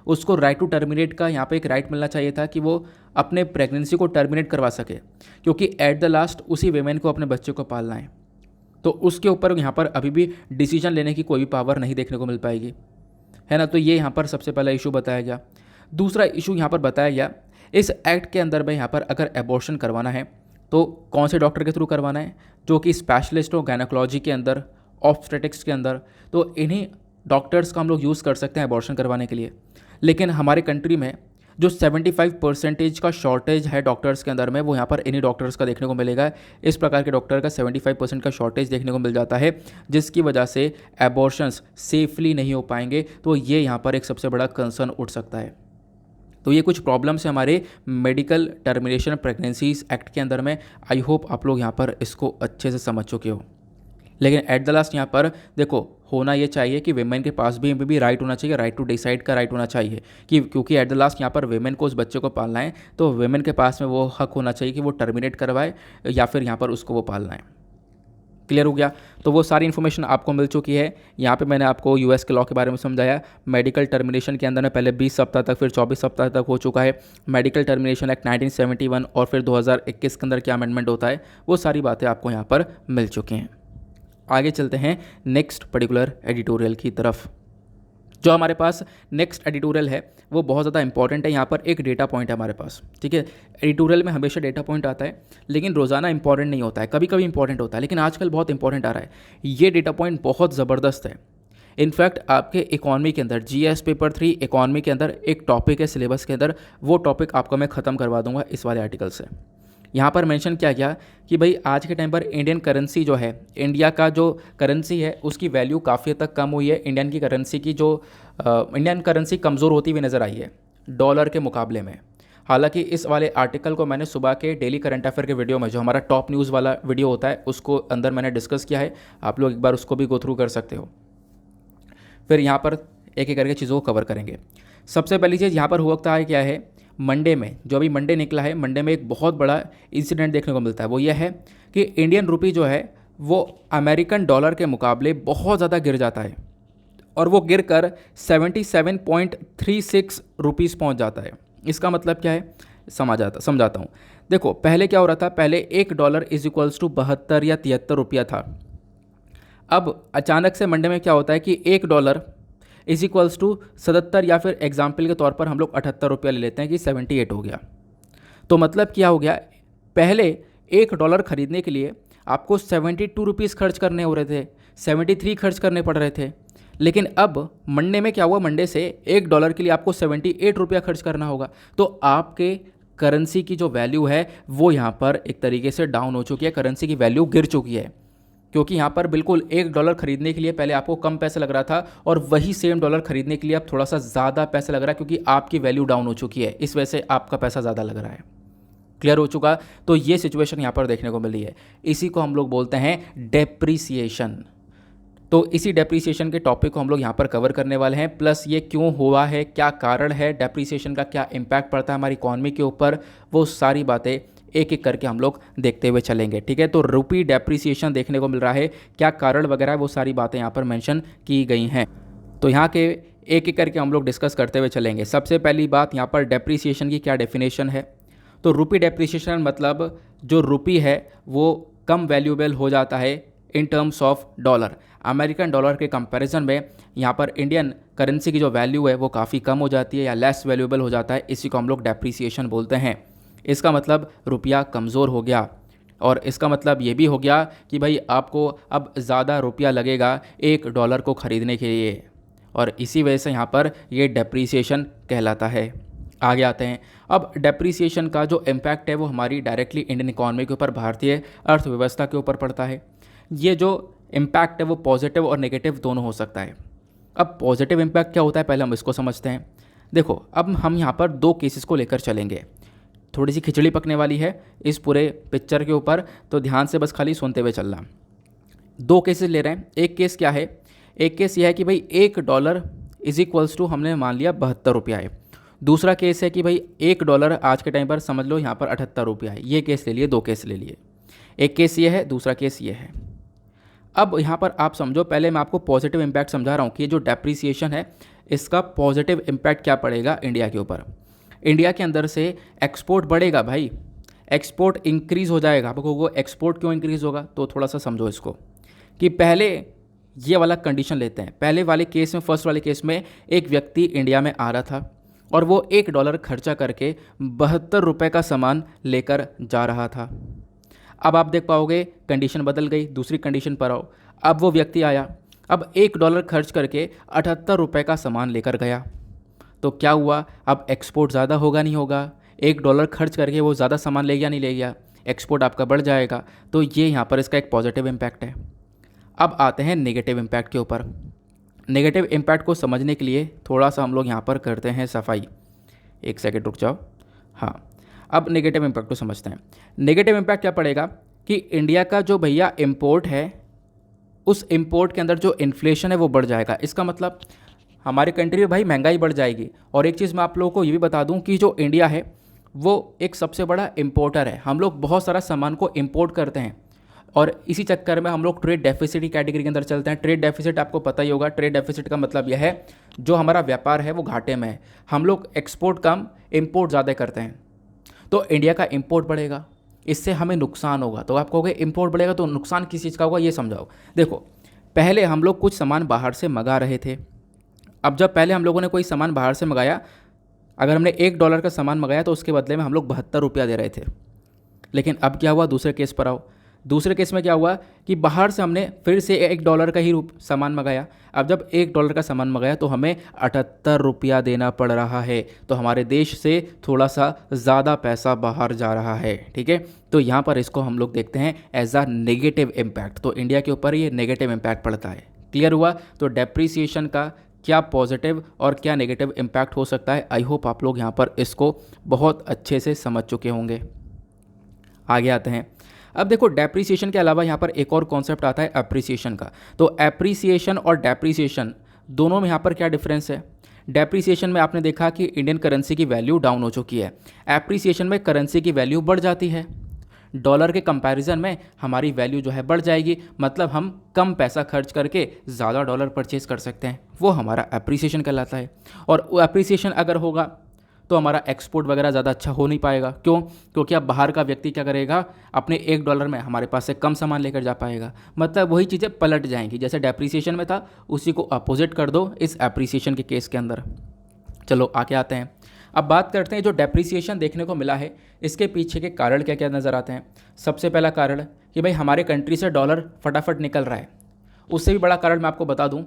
उसको राइट टू टर्मिनेट का यहाँ पे एक राइट मिलना चाहिए था कि वो अपने प्रेगनेंसी को टर्मिनेट करवा सके, क्योंकि एट द लास्ट उसी वेमेन को अपने बच्चे को पालना है। तो उसके ऊपर यहाँ पर अभी भी डिसीजन लेने की कोई भी पावर नहीं देखने को मिल पाएगी, है ना। तो ये यहाँ पर सबसे पहला इशू बताया गया। दूसरा इशू यहाँ पर बताया गया, इस एक्ट के अंदर में यहाँ पर अगर एबॉर्शन करवाना है तो कौन से डॉक्टर के थ्रू करवाना है, जो कि स्पेशलिस्ट हो गायनेकोलॉजी के अंदर, ऑब्स्टेटिक्स के अंदर। तो इन्हीं डॉक्टर्स का हम लोग यूज़ कर सकते हैं एबॉर्शन करवाने के लिए। लेकिन हमारे कंट्री में जो 75% का शॉर्टेज है डॉक्टर्स के अंदर में, वो यहाँ पर इन्हीं डॉक्टर्स का देखने को मिलेगा। इस प्रकार के डॉक्टर का 75% का शॉर्टेज देखने को मिल जाता है, जिसकी वजह से एबॉर्शंस सेफली नहीं हो पाएंगे। तो ये यहाँ पर एक सबसे बड़ा कंसर्न उठ सकता है। तो ये कुछ प्रॉब्लम्स है हमारे मेडिकल टर्मिनेशन प्रेगनेंसीज एक्ट के अंदर में। आई होप आप लोग यहाँ पर इसको अच्छे से समझ चुके हो। लेकिन एट द लास्ट यहाँ पर देखो, होना ये चाहिए कि वेमेन के पास भी राइट होना चाहिए, राइट टू डिसाइड का राइट होना चाहिए कि क्योंकि एट द लास्ट यहाँ पर वेमेन को उस बच्चे को पालना है, तो वेमेन के पास में वो हक होना चाहिए कि वो टर्मिनेट करवाए या फिर यहाँ पर उसको वो पालना है। क्लियर हो गया। तो वो सारी इन्फॉर्मेशन आपको मिल चुकी है। यहाँ पे मैंने आपको यूएस के लॉ के बारे में समझाया। मेडिकल टर्मिनेशन के अंदर में पहले 20 सप्ताह तक, फिर 24 सप्ताह तक हो चुका है। मेडिकल टर्मिनेशन एक्ट 1971 और फिर 2021 के अंदर क्या अमेंडमेंट होता है, वो सारी बातें आपको यहाँ पर मिल चुकी हैं। आगे चलते हैं नेक्स्ट पर्टिकुलर एडिटोरियल की तरफ। जो हमारे पास नेक्स्ट एडिटोरियल है वो बहुत ज़्यादा इंपॉर्टेंट है। यहाँ पर एक डेटा पॉइंट है हमारे पास, ठीक है। एडिटोरियल में हमेशा डेटा पॉइंट आता है, लेकिन रोज़ाना इंपॉर्टेंट नहीं होता है, कभी कभी इंपॉर्टेंट होता है, लेकिन आजकल बहुत इंपॉर्टेंट आ रहा है। ये डेटा पॉइंट बहुत ज़बरदस्त है। इनफैक्ट आपके इकॉनमी के अंदर, जीएस पेपर 3 इकॉनमी के अंदर एक टॉपिक है सिलेबस के अंदर, वो टॉपिक आपको मैं ख़त्म करवा दूंगा इस वाले आर्टिकल से। यहाँ पर मेंशन किया गया कि भाई आज के टाइम पर इंडियन करेंसी जो है, इंडिया का जो करेंसी है उसकी वैल्यू काफ़ी हद तक कम हुई है। इंडियन की करेंसी की जो इंडियन करेंसी कमज़ोर होती हुई नज़र आई है डॉलर के मुकाबले में। हालांकि इस वाले आर्टिकल को मैंने सुबह के डेली करंट अफेयर के वीडियो में, जो हमारा टॉप न्यूज़ वाला वीडियो होता है, उसको अंदर मैंने डिस्कस किया है। आप लोग एक बार उसको भी गो थ्रू कर सकते हो। फिर यहाँ पर एक एक करके चीज़ों को कवर करेंगे। सबसे पहली चीज़ यहाँ पर हुआ क्या है, मंडे में, जो अभी मंडे निकला है, मंडे में एक बहुत बड़ा इंसिडेंट देखने को मिलता है। वो ये है कि इंडियन रुपी जो है वो अमेरिकन डॉलर के मुकाबले बहुत ज़्यादा गिर जाता है, और वो गिर कर 77.36 रुपीज़ पहुँच जाता है। इसका मतलब क्या है, समझाता हूँ। देखो पहले क्या हो रहा था, पहले $1 इज इक्वल्स टू 72 या 73 रुपया था। अब अचानक से मंडे में क्या होता है कि $1 इज इक्वल्स टू 77, या फिर एग्जाम्पल के तौर पर हम लोग 78 रुपया ले लेते हैं कि 78 हो गया। तो मतलब क्या हो गया, पहले $1 खरीदने के लिए आपको 72 रुपीज़ खर्च करने हो रहे थे, 73 खर्च करने पड़ रहे थे। लेकिन अब मंडे में क्या हुआ, मंडे से $1 के लिए आपको 78 रुपया खर्च करना होगा। तो आपके करेंसी की जो वैल्यू है वो यहाँ पर एक तरीके से डाउन हो चुकी है, करेंसी की वैल्यू गिर चुकी है। क्योंकि यहाँ पर बिल्कुल $1 खरीदने के लिए पहले आपको कम पैसे लग रहा था, और वही सेम डॉलर खरीदने के लिए अब थोड़ा सा ज़्यादा पैसा लग रहा है, क्योंकि आपकी वैल्यू डाउन हो चुकी है, इस वजह से आपका पैसा ज़्यादा लग रहा है। क्लियर हो चुका। तो ये सिचुएशन यहाँ पर देखने को मिली है। इसी को हम लोग बोलते हैं डेप्रीसिएशन। तो इसी डेप्रीसिएशन के टॉपिक को हम लोग यहाँ पर कवर करने वाले हैं, प्लस ये क्यों हुआ है, क्या कारण है, डेप्रीसिएशन का क्या इम्पैक्ट पड़ता है हमारी इकॉनमी के ऊपर, वो सारी बातें एक एक करके हम लोग देखते हुए चलेंगे, ठीक है। तो रुपी डेप्रीसिएशन देखने को मिल रहा है, क्या कारण वगैरह है, वो सारी बातें यहाँ पर मेंशन की गई हैं। तो यहाँ के एक एक करके हम लोग डिस्कस करते हुए चलेंगे। सबसे पहली बात, यहाँ पर डेप्रीसिएशन की क्या डेफिनेशन है। तो रुपी डेप्रीसिएशन मतलब जो रुपी है वो कम वैल्यूएबल हो जाता है in terms of dollar. American dollar के कंपैरिजन में यहाँ पर इंडियन करेंसी की जो वैल्यू है वो काफ़ी कम हो जाती है या लेस वैल्यूएबल हो जाता है। इसी को हम लोग डेप्रीसिएशन बोलते हैं। इसका मतलब रुपया कमज़ोर हो गया, और इसका मतलब ये भी हो गया कि भाई आपको अब ज़्यादा रुपया लगेगा $1 को ख़रीदने के लिए, और इसी वजह से यहाँ पर ये डेप्रीसिएशन कहलाता है। आगे आते हैं। अब डेप्रीसिएशन का जो इम्पैक्ट है वो हमारी डायरेक्टली इंडियन इकॉनमी के ऊपर, भारतीय अर्थव्यवस्था के ऊपर पड़ता है। ये जो इम्पैक्ट है वो पॉजिटिव और नेगेटिव दोनों हो सकता है। अब पॉजिटिव इम्पैक्ट क्या होता है पहले हम इसको समझते हैं। देखो, अब हम यहाँ पर 2 केसेस को लेकर चलेंगे। थोड़ी सी खिचड़ी पकने वाली है इस पूरे पिक्चर के ऊपर, तो ध्यान से बस खाली सुनते हुए चलना। 2 केसेस ले रहे हैं। एक केस क्या है? एक केस यह है कि भाई $1 इज इक्वल्स टू हमने मान लिया 72 रुपया है। दूसरा केस है कि भाई $1 आज के टाइम पर समझ लो यहाँ पर 78 रुपया है। ये केस ले लिए, 2 केस ले लिए। एक केस ये है, दूसरा केस ये है। अब यहाँ पर आप समझो, पहले मैं आपको पॉजिटिव इम्पैक्ट समझा रहा हूँ कि जो डेप्रीसिएशन है इसका पॉजिटिव इम्पैक्ट क्या पड़ेगा इंडिया के ऊपर। इंडिया के अंदर से एक्सपोर्ट बढ़ेगा भाई, एक्सपोर्ट इंक्रीज़ हो जाएगा। आप कहोगे एक्सपोर्ट क्यों इंक्रीज़ होगा, तो थोड़ा सा समझो इसको कि पहले ये वाला कंडीशन लेते हैं। पहले वाले केस में, फर्स्ट वाले केस में एक व्यक्ति इंडिया में आ रहा था और वो $1 खर्चा करके 72 रुपये का सामान लेकर जा रहा था। अब आप देख पाओगे कंडीशन बदल गई, दूसरी कंडीशन पर आओ। अब वो व्यक्ति आया, अब $1 खर्च करके 78 रुपये का सामान लेकर गया, तो क्या हुआ? अब एक्सपोर्ट ज़्यादा होगा नहीं होगा? $1 खर्च करके वो ज़्यादा सामान ले गया नहीं ले गया? एक्सपोर्ट आपका बढ़ जाएगा। तो ये यहाँ पर इसका एक पॉजिटिव इम्पैक्ट है। अब आते हैं नेगेटिव इम्पैक्ट के ऊपर। नेगेटिव इम्पैक्ट को समझने के लिए थोड़ा सा हम लोग यहाँ पर करते हैं सफाई। एक सेकेंड रुक जाओ। हाँ, अब नेगेटिव इम्पैक्ट को समझते हैं। नेगेटिव इम्पैक्ट क्या पड़ेगा कि इंडिया का जो भैया इम्पोर्ट है, उस इम्पोर्ट के अंदर जो इन्फ्लेशन है वो बढ़ जाएगा। इसका मतलब हमारे कंट्री में भाई महंगाई बढ़ जाएगी। और एक चीज़ मैं आप लोगों को ये भी बता दूं कि जो इंडिया है वो एक सबसे बड़ा इम्पोर्टर है। हम लोग बहुत सारा सामान को इम्पोर्ट करते हैं और इसी चक्कर में हम लोग ट्रेड डेफिसिट की कैटेगरी के अंदर चलते हैं। ट्रेड डेफिसिट आपको पता ही होगा। ट्रेड डेफिसिट का मतलब यह है जो हमारा व्यापार है वो घाटे में है। हम लोग एक्सपोर्ट कम, इम्पोर्ट ज़्यादा करते हैं, तो इंडिया का इम्पोर्ट बढ़ेगा, इससे हमें नुकसान होगा। तो आप कहोगे इम्पोर्ट बढ़ेगा तो नुकसान किस चीज़ का होगा, ये समझाओ। देखो, पहले हम लोग कुछ सामान बाहर से मंगा रहे थे। अब जब पहले हम लोगों ने कोई सामान बाहर से मंगाया, अगर हमने $1 का सामान मंगाया तो उसके बदले में हम लोग 72 रुपया दे रहे थे। लेकिन अब क्या हुआ? दूसरे केस पर आओ। दूसरे केस में क्या हुआ कि बाहर से हमने फिर से $1 का ही सामान मंगाया। अब जब $1 का सामान मंगाया तो हमें 78 रुपया देना पड़ रहा है। तो हमारे देश से थोड़ा सा ज़्यादा पैसा बाहर जा रहा है। ठीक है, तो यहाँ पर इसको हम लोग देखते हैं एज अ नेगेटिव इम्पैक्ट। तो इंडिया के ऊपर ये नेगेटिव इम्पैक्ट पड़ता है। क्लियर हुआ? तो डेप्रीसिएशन का क्या पॉजिटिव और क्या नेगेटिव इम्पैक्ट हो सकता है। आई होप आप लोग यहाँ पर इसको बहुत अच्छे से समझ चुके होंगे। आगे आते हैं। अब देखो, डेप्रीसिएशन के अलावा यहाँ पर एक और कॉन्सेप्ट आता है एप्रिसिएशन का। तो एप्रिसिएशन और डेप्रीसिएशन दोनों में यहाँ पर क्या डिफरेंस है? डेप्रीसिएशन में आपने देखा कि इंडियन करेंसी की वैल्यू डाउन हो चुकी है। एप्रिसिएशन में करेंसी की वैल्यू बढ़ जाती है। डॉलर के कंपैरिजन में हमारी वैल्यू जो है बढ़ जाएगी, मतलब हम कम पैसा खर्च करके ज़्यादा डॉलर परचेज कर सकते हैं। वो हमारा एप्रिसिएशन कहलाता है। और एप्रिसिएशन अगर होगा तो हमारा एक्सपोर्ट वगैरह ज़्यादा अच्छा हो नहीं पाएगा। क्यों? क्योंकि अब बाहर का व्यक्ति क्या करेगा, अपने $1 में हमारे पास से कम सामान लेकर जा पाएगा। मतलब वही चीज़ें पलट जाएंगी। जैसे डेप्रीसिएशन में था, उसी को अपोजिट कर दो इस एप्रिसिएशन के केस के अंदर। चलो आगे आते हैं। अब बात करते हैं जो डेप्रीसिएशन देखने को मिला है, इसके पीछे के कारण क्या क्या नज़र आते हैं। सबसे पहला कारण कि भाई हमारे कंट्री से डॉलर फटाफट निकल रहा है। उससे भी बड़ा कारण मैं आपको बता दूं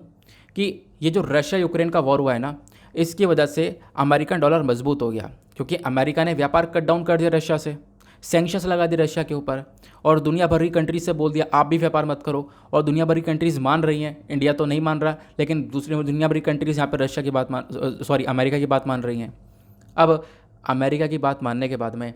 कि ये जो रशिया यूक्रेन का वॉर हुआ है ना, इसकी वजह से अमेरिकन डॉलर मजबूत हो गया। क्योंकि अमेरिका ने व्यापार कट डाउन कर दिया रशिया से, सैंक्शंस लगा दिए रशिया के ऊपर, और दुनिया भर की कंट्रीज से बोल दिया आप भी व्यापार मत करो। और दुनिया भर की कंट्रीज़ मान रही हैं, इंडिया तो नहीं मान रहा, लेकिन दूसरी दुनिया भर की कंट्रीज़ यहाँ पर रशिया की बात अमेरिका की बात मान रही हैं। अब अमेरिका की बात मानने के बाद में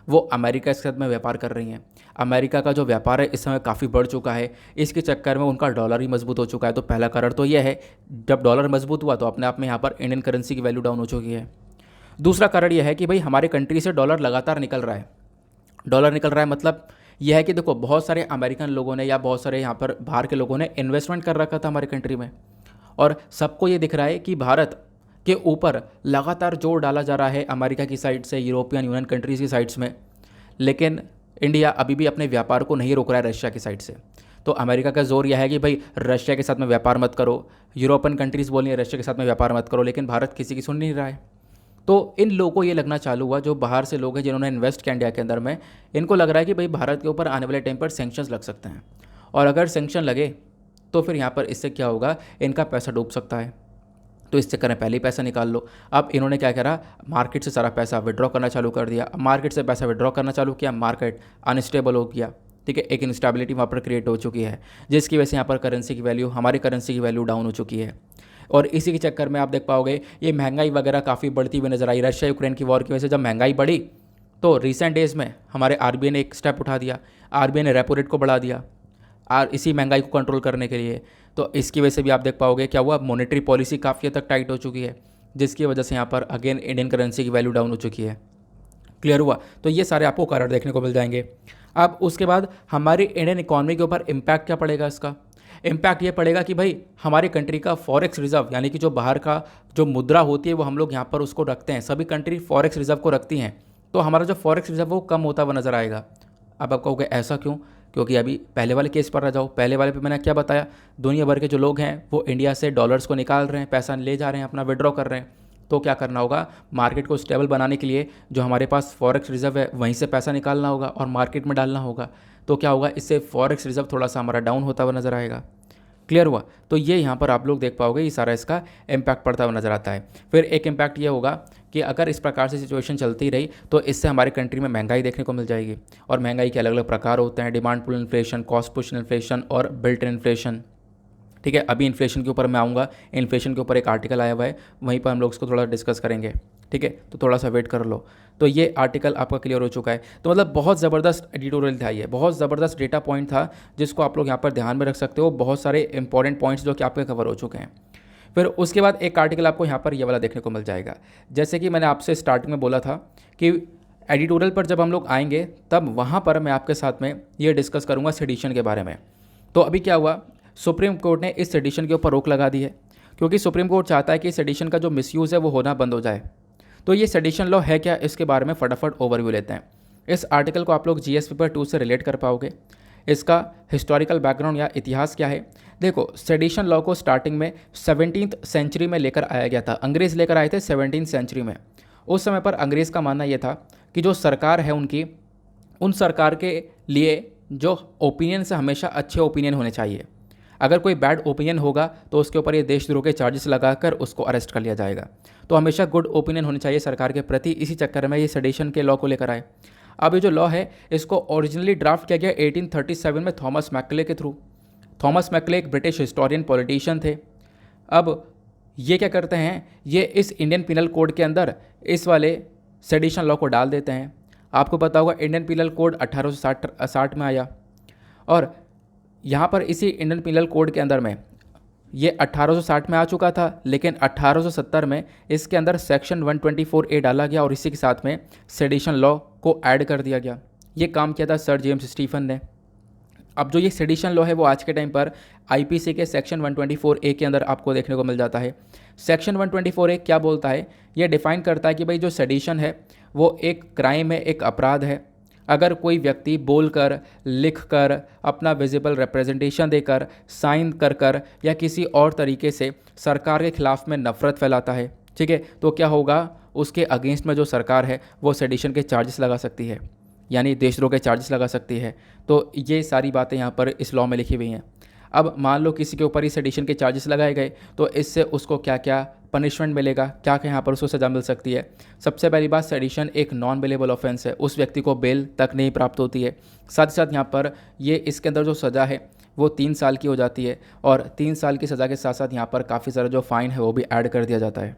वो अमेरिका के साथ में व्यापार कर रही हैं। अमेरिका का जो व्यापार है इस समय काफ़ी बढ़ चुका है। इसके चक्कर में उनका डॉलर ही मजबूत हो चुका है। तो पहला कारण तो यह है, जब डॉलर मजबूत हुआ तो अपने आप में यहाँ पर इंडियन करेंसी की वैल्यू डाउन हो चुकी है। दूसरा कारण यह है कि भाई हमारे कंट्री से डॉलर लगातार निकल रहा है। डॉलर निकल रहा है मतलब यह है कि देखो, बहुत सारे अमेरिकन लोगों ने या बहुत सारे यहाँ पर बाहर के लोगों ने इन्वेस्टमेंट कर रखा था हमारे कंट्री में, और सबको ये दिख रहा है कि भारत के ऊपर लगातार जोर डाला जा रहा है अमेरिका की साइड से, यूरोपियन यूनियन कंट्रीज़ की साइड्स में। लेकिन इंडिया अभी भी अपने व्यापार को नहीं रोक रहा है रशिया की साइड से। तो अमेरिका का जोर यह है कि भाई रशिया के साथ में व्यापार मत करो, यूरोपियन कंट्रीज़ बोल रही है रशिया के साथ में व्यापार मत करो, लेकिन भारत किसी की सुन नहीं रहा है। तो इन लोगों को ये लगना चालू हुआ, जो बाहर से लोग हैं जिन्होंने इन्वेस्ट किया इंडिया के अंदर में, इनको लग रहा है कि भाई भारत के ऊपर आने वाले टाइम पर सेंक्शंस लग सकते हैं, और अगर सेंक्शन लगे तो फिर यहाँ पर इससे क्या होगा, इनका पैसा डूब सकता है। तो इस चक्कर में पहले ही पैसा निकाल लो। अब इन्होंने क्या करा, मार्केट से सारा पैसा विड्रॉ करना चालू कर दिया। अब मार्केट से पैसा विड्रॉ करना चालू किया, मार्केट अनस्टेबल हो गया, ठीक है, एक इंस्टेबिलिटी वहाँ पर क्रिएट हो चुकी है, जिसकी वजह से यहाँ पर करेंसी की वैल्यू, हमारी करेंसी की वैल्यू डाउन हो चुकी है। और इसी के चक्कर में आप देख पाओगे ये महंगाई वगैरह काफ़ी बढ़ती हुई नजर आई। रशिया यूक्रेन की वॉर की वजह से जब महंगाई बढ़ी तो रिसेंट डेज़ में हमारे आरबीआई ने एक स्टेप उठा दिया, आरबीआई ने रेपो रेट को बढ़ा दिया इसी महंगाई को कंट्रोल करने के लिए। तो इसकी वजह से भी आप देख पाओगे क्या हुआ, मॉनेटरी पॉलिसी काफ़ी हद तक टाइट हो चुकी है, जिसकी वजह से यहाँ पर अगेन इंडियन करेंसी की वैल्यू डाउन हो चुकी है। क्लियर हुआ? तो ये सारे आपको कारण देखने को मिल जाएंगे। अब उसके बाद हमारी इंडियन इकॉनमी के ऊपर इम्पैक्ट क्या पड़ेगा, इसका इम्पैक्ट ये पड़ेगा कि भाई हमारी कंट्री का फॉरेक्स रिजर्व, यानी कि जो बाहर का जो मुद्रा होती है वो हम लोग यहाँ पर उसको रखते हैं, सभी कंट्री फॉरेक्स रिजर्व को रखती हैं, तो हमारा जो फॉरेक्स रिजर्व वो कम होता हुआ नजर आएगा। अब आप कहोगे ऐसा क्यों, क्योंकि अभी पहले वाले केस पर आ जाओ, पहले वाले पे मैंने क्या बताया, दुनिया भर के जो लोग हैं वो इंडिया से डॉलर्स को निकाल रहे हैं, पैसा ले जा रहे हैं, अपना विड्रॉ कर रहे हैं। तो क्या करना होगा, मार्केट को स्टेबल बनाने के लिए जो हमारे पास फॉरेक्स रिजर्व है वहीं से पैसा निकालना होगा और मार्केट में डालना होगा। तो क्या होगा, इससे फॉरेक्स रिजर्व थोड़ा सा हमारा डाउन होता हुआ नजर आएगा। क्लियर हुआ? तो ये यहाँ पर आप लोग देख पाओगे ये सारा इसका इम्पैक्ट पड़ता हुआ नजर आता है। फिर एक इम्पैक्ट ये होगा कि अगर इस प्रकार से सिचुएशन चलती रही तो इससे हमारे कंट्री में महंगाई देखने को मिल जाएगी, और महंगाई के अलग अलग प्रकार होते हैं, demand pull inflation, cost push inflation और बिल्ट इन इन्फ्लेशन। ठीक है, अभी इन्फ्लेशन के ऊपर मैं आऊँगा, इन्फ्लेशन के ऊपर एक आर्टिकल आया हुआ है, वहीं पर हम लोग इसको थोड़ा डिस्कस करेंगे। ठीक है, तो थोड़ा सा वेट कर लो। तो ये आर्टिकल आपका क्लियर हो चुका है। तो मतलब बहुत ज़बरदस्त एडिटोरियल था, ये बहुत ज़बरदस्त डेटा पॉइंट था जिसको आप लोग यहाँ पर ध्यान में रख सकते हो। बहुत सारे इंपॉर्टेंट पॉइंट्स जो कि आपके कवर हो चुके हैं। फिर उसके बाद एक आर्टिकल आपको यहाँ पर ये वाला देखने को मिल जाएगा। जैसे कि मैंने आपसे स्टार्टिंग में बोला था कि एडिटोरियल पर जब हम लोग आएंगे तब वहाँ पर मैं आपके साथ में ये डिस्कस करूँगा सेडिशन के बारे में। तो अभी क्या हुआ, सुप्रीम कोर्ट ने इस सेडिशन के ऊपर रोक लगा दी है, क्योंकि सुप्रीम कोर्ट चाहता है कि सेडिशन का जो मिसयूज़ है वो होना बंद हो जाए। तो ये सेडिशन लॉ है क्या, इसके बारे में फटाफट ओवरव्यू लेते हैं। इस आर्टिकल को आप लोग जीएस पेपर 2 से रिलेट कर पाओगे। इसका हिस्टोरिकल बैकग्राउंड या इतिहास क्या है। देखो, सेडिशन लॉ को स्टार्टिंग में 17th सेंचुरी में लेकर आया गया था, अंग्रेज़ लेकर आए थे 17th सेंचुरी में। उस समय पर अंग्रेज़ का मानना यह था कि जो सरकार है उनकी, उन सरकार के लिए जो ओपिनियन से हमेशा अच्छे ओपिनियन होने चाहिए। अगर कोई बैड ओपिनियन होगा तो उसके ऊपर ये देशद्रोह के चार्जेस लगाकर उसको अरेस्ट कर लिया जाएगा। तो हमेशा गुड ओपिनियन होने चाहिए सरकार के प्रति, इसी चक्कर में ये सेडिशन के लॉ को लेकर आए। अब ये जो लॉ है इसको ओरिजिनली ड्राफ्ट किया गया 1837 में थॉमस मैकले के थ्रू। थॉमस मैकले एक ब्रिटिश हिस्टोरियन पॉलिटिशियन थे। अब ये क्या करते हैं, ये इस इंडियन पिनल कोड के अंदर इस वाले सेडिशन लॉ को डाल देते हैं। आपको पता होगा इंडियन पिनल कोड 1860 में आया, और यहाँ पर इसी इंडियन पिनल कोड के अंदर में ये 1860 में आ चुका था, लेकिन 1870 में इसके अंदर सेक्शन 124A डाला गया और इसी के साथ में सेडिशन लॉ को ऐड कर दिया गया। ये काम किया था सर जेम्स स्टीफन ने। अब जो ये सेडिशन लॉ है वो आज के टाइम पर आईपीसी के सेक्शन 124A के अंदर आपको देखने को मिल जाता है। सेक्शन 124A क्या बोलता है, ये डिफाइन करता है कि भाई जो सेडिशन है वो एक क्राइम है, एक अपराध है। अगर कोई व्यक्ति बोलकर, लिखकर, अपना विजिबल रिप्रेजेंटेशन देकर, साइन कर या किसी और तरीके से सरकार के खिलाफ में नफरत फैलाता है, ठीक है, तो क्या होगा, उसके अगेंस्ट में जो सरकार है वो सेडिशन के चार्जेस लगा सकती है, यानी देशद्रोह के चार्जेस लगा सकती है। तो ये सारी बातें यहाँ पर इस लॉ में लिखी हुई हैं। अब मान लो किसी के ऊपर ही सेडिशन के चार्जेस लगाए गए तो इससे उसको क्या क्या पनिशमेंट मिलेगा, क्या क्या यहाँ पर उसको सज़ा मिल सकती है। सबसे पहली बात, सेडिशन एक नॉन बेलेबल ऑफेंस है, उस व्यक्ति को बेल तक नहीं प्राप्त होती है। साथ ही साथ यहाँ पर ये इसके अंदर जो सज़ा है वो 3 साल की हो जाती है, और 3 साल की सज़ा के साथ साथ यहाँ पर काफ़ी सारा जो फ़ाइन है वो भी ऐड कर दिया जाता है,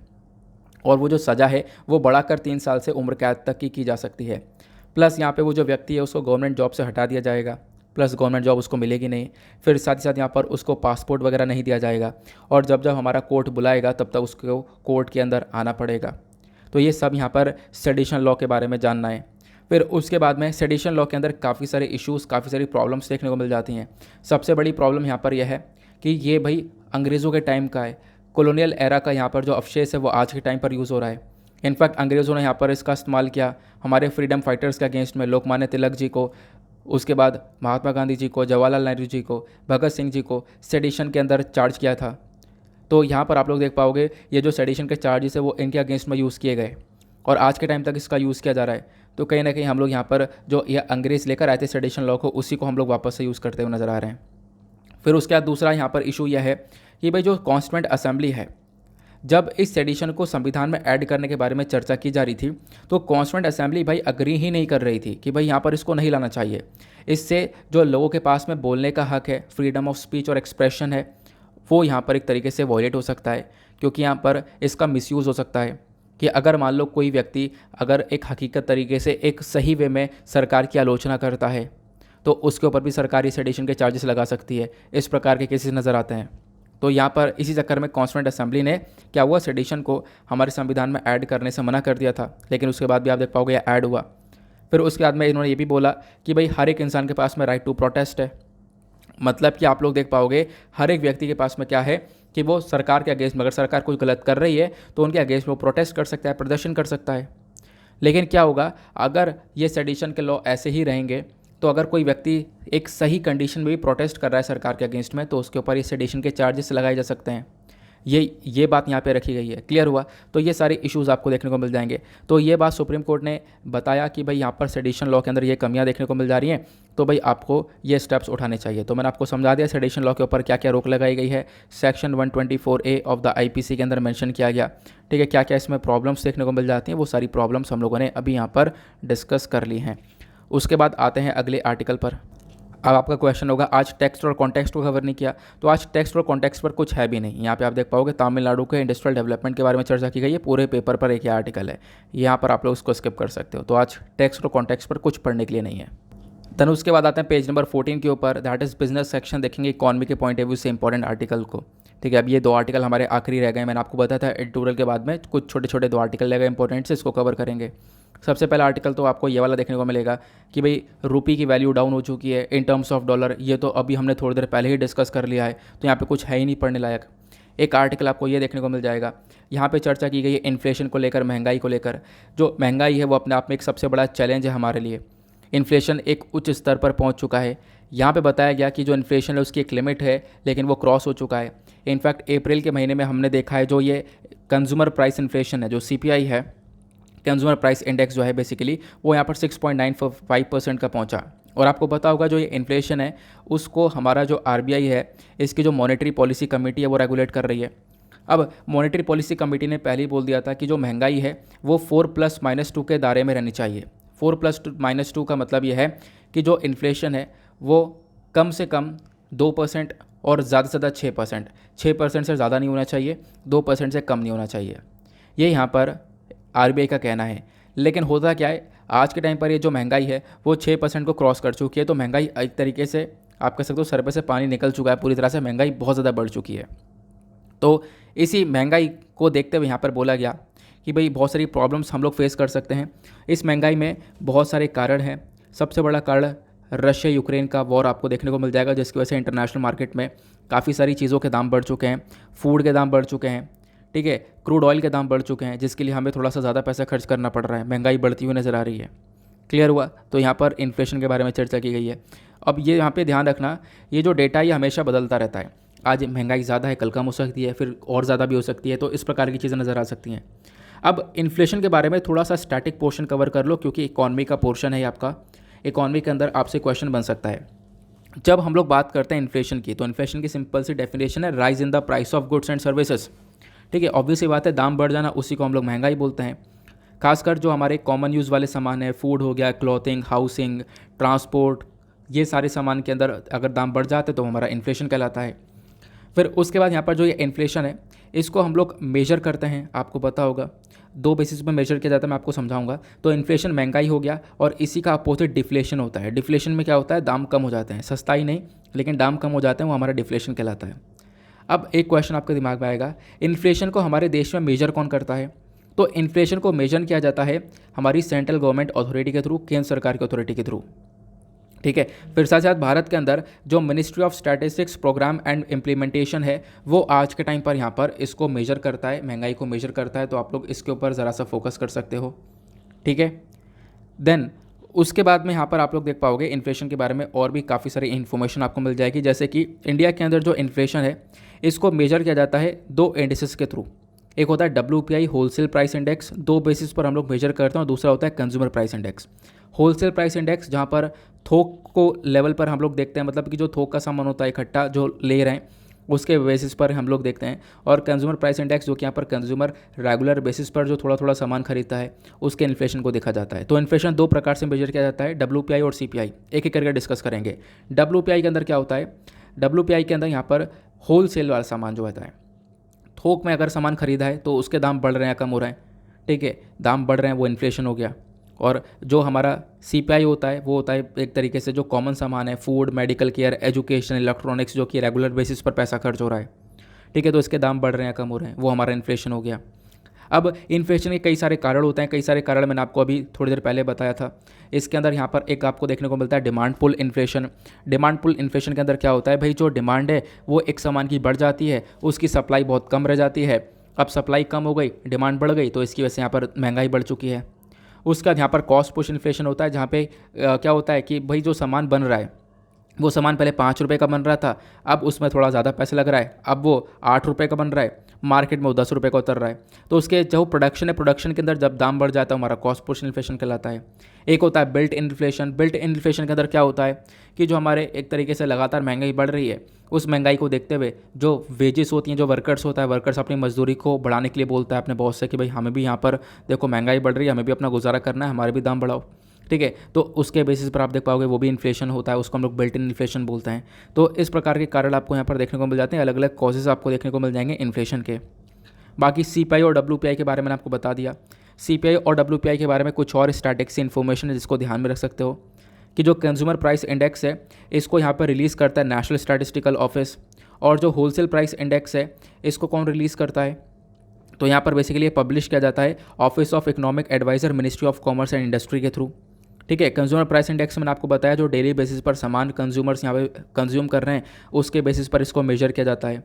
और वो जो सज़ा है वो बढ़ाकर 3 साल से उम्र कैद तक की जा सकती है। प्लस यहाँ पे वो जो व्यक्ति है उसको गवर्नमेंट जॉब से हटा दिया जाएगा, प्लस गवर्नमेंट जॉब उसको मिलेगी नहीं। फिर साथ ही साथ यहाँ पर उसको पासपोर्ट वगैरह नहीं दिया जाएगा, और जब जब हमारा कोर्ट बुलाएगा तब तक उसको कोर्ट के अंदर आना पड़ेगा। तो ये सब यहाँ पर सेडिशन लॉ के बारे में जानना है। फिर उसके बाद में सेडिशन लॉ के अंदर काफ़ी सारे इश्यूज़, काफ़ी सारी प्रॉब्लम्स देखने को मिल जाती हैं। सबसे बड़ी प्रॉब्लम यहाँ पर यह है कि ये भाई अंग्रेज़ों के टाइम का है, कॉलोनियल एरा का यहाँ पर जो अवशेष है वो आज के टाइम पर यूज़ हो रहा है। इनफैक्ट अंग्रेज़ों ने यहाँ पर इसका इस्तेमाल किया हमारे फ्रीडम फाइटर्स के अगेंस्ट में, लोकमान्य तिलक जी को, उसके बाद महात्मा गांधी जी को, जवाहरलाल नेहरू जी को, भगत सिंह जी को सेडिशन के अंदर चार्ज किया था। तो यहाँ पर आप लोग देख पाओगे ये जो सेडिशन के चार्जेस है वो इनके अगेंस्ट में यूज़ किए गए। और आज के टाइम तक इसका यूज़ किया जा रहा है। तो कहीं ना कहीं हम लोग यहाँ पर जो ये अंग्रेज़ लेकर आए थे सेडिशन लॉ को, उसी को हम लोग वापस से यूज़ करते हुए नज़र आ रहे हैं। फिर उसके बाद दूसरा यहाँ पर इशू यह है कि भाई जो कॉन्स्टिट्यूएंट असेंबली है, जब इस सेडिशन को संविधान में ऐड करने के बारे में चर्चा की जा रही थी तो कॉन्स्टिट्यूएंट असेंबली भाई अग्री ही नहीं कर रही थी कि भाई यहाँ पर इसको नहीं लाना चाहिए। इससे जो लोगों के पास में बोलने का हक है, फ्रीडम ऑफ स्पीच और एक्सप्रेशन है, वो यहाँ पर एक तरीके से वॉयलेट हो सकता है, क्योंकि यहाँ पर इसका मिसयूज़ हो सकता है कि अगर मान लो कोई व्यक्ति अगर एक हकीकत तरीके से एक सही वे में सरकार की आलोचना करता है तो उसके ऊपर भी सरकारी सेडिशन के चार्जेस लगा सकती है। इस प्रकार के केसेस नज़र आते हैं। तो यहाँ पर इसी चक्कर में कॉन्स्टिट्यूएंट असेंबली ने क्या हुआ, सेडिशन को हमारे संविधान में ऐड करने से मना कर दिया था, लेकिन उसके बाद भी आप देख पाओगे यह ऐड हुआ। फिर उसके बाद में इन्होंने ये भी बोला कि भाई हर एक इंसान के पास में राइट टू प्रोटेस्ट है। मतलब कि आप लोग देख पाओगे हर एक व्यक्ति के पास में क्या है कि वो सरकार के अगेंस्ट में, अगर सरकार कोई गलत कर रही है तो उनके अगेंस्ट में वो प्रोटेस्ट कर सकता है, प्रदर्शन कर सकता है। लेकिन क्या होगा अगर ये सेडिशन के लॉ ऐसे ही रहेंगे, तो अगर कोई व्यक्ति एक सही कंडीशन में भी प्रोटेस्ट कर रहा है सरकार के अगेंस्ट में तो उसके ऊपर ये सेडिशन के चार्जेस लगाए जा सकते हैं। ये बात यहाँ पे रखी गई है। क्लियर हुआ? तो ये सारे इश्यूज़ आपको देखने को मिल जाएंगे। तो ये बात सुप्रीम कोर्ट ने बताया कि भाई यहाँ पर सेडिशन लॉ के अंदर ये कमियाँ देखने को मिल जा रही हैं, तो भाई आपको ये स्टेप्स उठाने चाहिए। तो मैंने आपको समझा दिया सेडिशन लॉ के ऊपर क्या क्या रोक लगाई गई है। Section 124A of the IPC के अंदर मेंशन किया गया। ठीक है, क्या क्या इसमें प्रॉब्लम्स देखने को मिल जाती हैं, वो सारी प्रॉब्लम्स हम लोगों ने अभी यहाँ पर डिस्कस कर ली हैं। उसके बाद आते हैं अगले आर्टिकल पर। अब आपका क्वेश्चन होगा आज टेक्स्ट और कॉन्टेक्स्ट को कवर नहीं किया, तो आज टेक्स्ट और कॉन्टेक्स्ट पर कुछ है भी नहीं। यहाँ पे आप देख पाओगे तमिलनाडु के इंडस्ट्रियल डेवलपमेंट के बारे में चर्चा की गई है, पूरे पेपर पर एक ही आर्टिकल है। यहाँ पर आप लोग उसको स्किप कर सकते हो। तो आज टेक्स्ट और कॉन्टेक्स्ट पर कुछ पढ़ने के लिए नहीं है। देन उसके बाद आते हैं पेज नंबर 14 के ऊपर, दैट इज़ बिजनेस सेक्शन। देखेंगे इकॉनमी के पॉइंट ऑफ व्यू से इंपॉर्टेंट आर्टिकल को। ठीक है, अब ये 2 आर्टिकल हमारे आखिरी रह गए। मैंने आपको बताया था एडिटोरियल के बाद में कुछ छोटे छोटे 2 आर्टिकल रह गए इंपॉर्टेंट से, इसको कवर करेंगे। सबसे पहला आर्टिकल तो आपको ये वाला देखने को मिलेगा कि भाई रुपये की वैल्यू डाउन हो चुकी है इन टर्म्स ऑफ डॉलर। ये तो अभी हमने थोड़ी देर पहले ही डिस्कस कर लिया है, तो यहाँ पे कुछ है ही नहीं पढ़ने लायक। एक आर्टिकल आपको ये देखने को मिल जाएगा, यहाँ पे चर्चा की गई है इन्फ्लेशन को लेकर, महंगाई को लेकर। जो महंगाई है वो अपने आप में एक सबसे बड़ा चैलेंज है हमारे लिए। इन्फ्लेशन एक उच्च स्तर पर पहुँच चुका है। यहाँ पे बताया गया कि जो इन्फ्लेशन है उसकी एक लिमिट है, लेकिन वो क्रॉस हो चुका है। इनफैक्ट अप्रैल के महीने में हमने देखा है जो ये कंज्यूमर प्राइस इन्फ्लेशन है, जो CPI है, कंज्यूमर प्राइस इंडेक्स जो है बेसिकली, वो यहाँ पर 6.95% का पहुँचा। और आपको पता होगा जो ये इन्फ्लेशन है उसको हमारा जो RBI है, इसकी जो मॉनेटरी पॉलिसी कमेटी है वो रेगुलेट कर रही है। अब मॉनेटरी पॉलिसी कमेटी ने पहले ही बोल दिया था कि जो महंगाई है वो 4+-2 के दायरे में रहनी चाहिए। 4+-2 का मतलब ये है कि जो इन्फ्लेशन है वो कम से कम 2% और ज़्यादा से ज़्यादा 6%, 6% से ज़्यादा नहीं होना चाहिए, 2% से कम नहीं होना चाहिए। ये यहाँ पर RBI का कहना है। लेकिन होता क्या है, आज के टाइम पर ये जो महंगाई है वो 6% को क्रॉस कर चुकी है। तो महंगाई एक तरीके से आप कह सकते हो सर पे से पानी निकल चुका है, पूरी तरह से महंगाई बहुत ज़्यादा बढ़ चुकी है। तो इसी महंगाई को देखते हुए यहाँ पर बोला गया कि भाई बहुत सारी प्रॉब्लम्स हम लोग फेस कर सकते हैं। इस महंगाई में बहुत सारे कारण हैं। सबसे बड़ा कारण रशिया यूक्रेन का वॉर आपको देखने को मिल जाएगा, जिसकी वजह से इंटरनेशनल मार्केट में काफ़ी सारी चीज़ों के दाम बढ़ चुके हैं। फूड के दाम बढ़ चुके हैं, ठीक है, क्रूड ऑयल के दाम बढ़ चुके हैं, जिसके लिए हमें थोड़ा सा ज़्यादा पैसा खर्च करना पड़ रहा है। महंगाई बढ़ती हुई नज़र आ रही है। क्लियर हुआ? तो यहाँ पर इन्फ्लेशन के बारे में चर्चा की गई है। अब ये यहाँ पे ध्यान रखना, ये जो डेटा ये हमेशा बदलता रहता है। आज महंगाई ज़्यादा है, कल कम हो सकती है, फिर और ज़्यादा भी हो सकती है। तो इस प्रकार की चीज़ें नज़र आ सकती हैं। अब इन्फ्लेशन के बारे में थोड़ा सा स्टैटिक पोर्शन कवर कर लो, क्योंकि इकॉनमी का पोर्शन है आपका। इकॉनमी के अंदर आपसे क्वेश्चन बन सकता है। जब हम लोग बात करते हैं इन्फ्लेशन की, तो इन्फ्लेशन की सिंपल सी डेफिनेशन है rise in the price of goods and services. ठीक है, ऑब्वियस सी बात है, दाम बढ़ जाना, उसी को हम लोग महंगाई बोलते हैं। खासकर जो हमारे कॉमन यूज़ वाले सामान है, फूड हो गया, क्लॉथिंग, हाउसिंग, ट्रांसपोर्ट, ये सारे सामान के अंदर अगर दाम बढ़ जाते तो हमारा इन्फ्लेशन कहलाता है। फिर उसके बाद यहाँ पर जो ये इन्फ्लेशन है इसको हम लोग मेजर करते हैं। आपको पता होगा 2 बेसिस पर मेजर किया जाता है, मैं आपको समझाऊंगा। तो इन्फ्लेशन महंगाई हो गया, और इसी का अपोजिट डिफ्लेशन होता है। डिफ्लेशन में क्या होता है, दाम कम हो जाते हैं, सस्ताई नहीं लेकिन दाम कम हो जाते हैं, वो हमारा डिफ्लेशन कहलाता है। अब एक क्वेश्चन आपके दिमाग में आएगा, इन्फ्लेशन को हमारे देश में मेजर कौन करता है? तो इन्फ्लेशन को मेजर किया जाता है हमारी सेंट्रल गवर्नमेंट अथॉरिटी के थ्रू, केंद्र सरकार की अथॉरिटी के थ्रू। ठीक है, फिर साथ साथ भारत के अंदर जो ministry of statistics programme and implementation है वो आज के टाइम पर यहाँ पर इसको मेजर करता है, महंगाई को मेजर करता है। तो आप लोग इसके ऊपर ज़रा सा फोकस कर सकते हो। ठीक है, देन उसके बाद में यहाँ पर आप लोग देख पाओगे इन्फ्लेशन के बारे में और भी काफ़ी सारी इन्फॉर्मेशन आपको मिल जाएगी। जैसे कि इंडिया के अंदर जो इन्फ्लेशन है इसको मेजर किया जाता है 2 इंडिसेस के थ्रू। एक होता है WPI होलसेल प्राइस इंडेक्स, दो बेसिस पर हम लोग मेजर करते हैं, और दूसरा होता है consumer price index. Wholesale price index जहाँ पर थोक को लेवल पर हम लोग देखते हैं, मतलब कि जो थोक का सामान होता है इकट्ठा जो ले रहे हैं उसके बेसिस पर हम लोग देखते हैं। और कंज्यूमर प्राइस इंडेक्स जो कि यहाँ पर कंज्यूमर रेगुलर बेसिस पर जो थोड़ा थोड़ा सामान खरीदता है उसके इन्फ्लेशन को देखा जाता है। तो इन्फ्लेशन दो प्रकार से मेजर किया जाता है, WPI और CPI। एक एक करके डिस्कस करेंगे। WPI के अंदर क्या होता है, WPI के अंदर यहाँ पर होल सेल वाला सामान जो होता है, थोक में अगर सामान खरीदा है तो उसके दाम बढ़ रहे हैं या कम हो रहे हैं, ठीक है, दाम बढ़ रहे हैं, वो इन्फ्लेशन हो गया। और जो हमारा CPI होता है वो होता है एक तरीके से जो कॉमन सामान है, food, medical care, education, electronics, जो कि रेगुलर बेसिस पर पैसा खर्च हो रहा है, ठीक है, तो इसके दाम बढ़ रहे हैं कम हो रहे हैं, वो हमारा इन्फ्लेशन हो गया। अब इन्फ्लेशन के कई सारे कारण होते हैं, कई सारे कारण मैंने आपको अभी थोड़ी देर पहले बताया था। इसके अंदर यहाँ पर एक आपको देखने को मिलता है demand pull inflation. Demand pull inflation के अंदर क्या होता है भाई, जो डिमांड है वो एक सामान की बढ़ जाती है, उसकी सप्लाई बहुत कम रह जाती है। अब सप्लाई कम हो गई, डिमांड बढ़ गई, तो इसकी वजह से यहाँ पर महंगाई बढ़ चुकी है। उसका यहाँ पर कॉस्ट पुश इन्फ्लेशन होता है, जहाँ पे क्या होता है कि भाई जो सामान बन रहा है वो सामान पहले 5 रुपये का बन रहा था, अब उसमें थोड़ा ज़्यादा पैसे लग रहा है, अब वो 8 रुपये का बन रहा है, मार्केट में वो 10 रुपये का उतर रहा है। तो उसके जो प्रोडक्शन है, प्रोडक्शन के अंदर जब दाम बढ़ जाता है हमारा कॉस्ट पुश इन्फ्लेशन कहलाता है। एक होता है बिल्ट इन्फ्लेशन। बिल्ट इन्फ्लेशन के अंदर क्या होता है कि जो हमारे एक तरीके से लगातार महंगाई बढ़ रही है, उस महंगाई को देखते हुए जो वेजेस होती हैं, जो वर्कर्स होता है, वर्कर्स अपनी मजदूरी को बढ़ाने के लिए बोलता है अपने बॉस से कि भाई हमें भी यहाँ पर देखो महंगाई बढ़ रही है, हमें भी अपना गुजारा करना है, हमारे भी दाम बढ़ाओ, ठीक है। तो उसके बेसिस पर आप देख पाओगे वो भी इन्फ्लेशन होता है, उसको हम लोग बिल्ट इन इन्फ्लेशन बोलते हैं। तो इस प्रकार के कारण आपको यहाँ पर देखने को मिल जाते हैं, अलग अलग कॉजेज़ आपको देखने को मिल जाएंगे इन्फ्लेशन के। बाकी CPI और WPI के बारे में मैंने आपको बता दिया। CPI और WPI के बारे में कुछ और स्टैटिस्टिक्स इन्फॉर्मेशन है जिसको ध्यान में रख सकते हो कि जो कंज्यूमर प्राइस इंडेक्स है इसको यहाँ पर रिलीज़ करता है नेशनल स्टैटिस्टिकल ऑफिस, और जो होलसेल प्राइस इंडेक्स है इसको कौन रिलीज़ करता है, तो यहाँ पर बेसिकली ये पब्लिश किया जाता है office of economic adviser, ministry of commerce and industry के थ्रू, ठीक है। कंज्यूमर प्राइस इंडेक्स मैंने आपको बताया जो डेली बेसिस पर सामान कंज्यूमर्स यहाँ पे कंज्यूम कर रहे हैं उसके बेसिस पर इसको मेजर किया जाता है।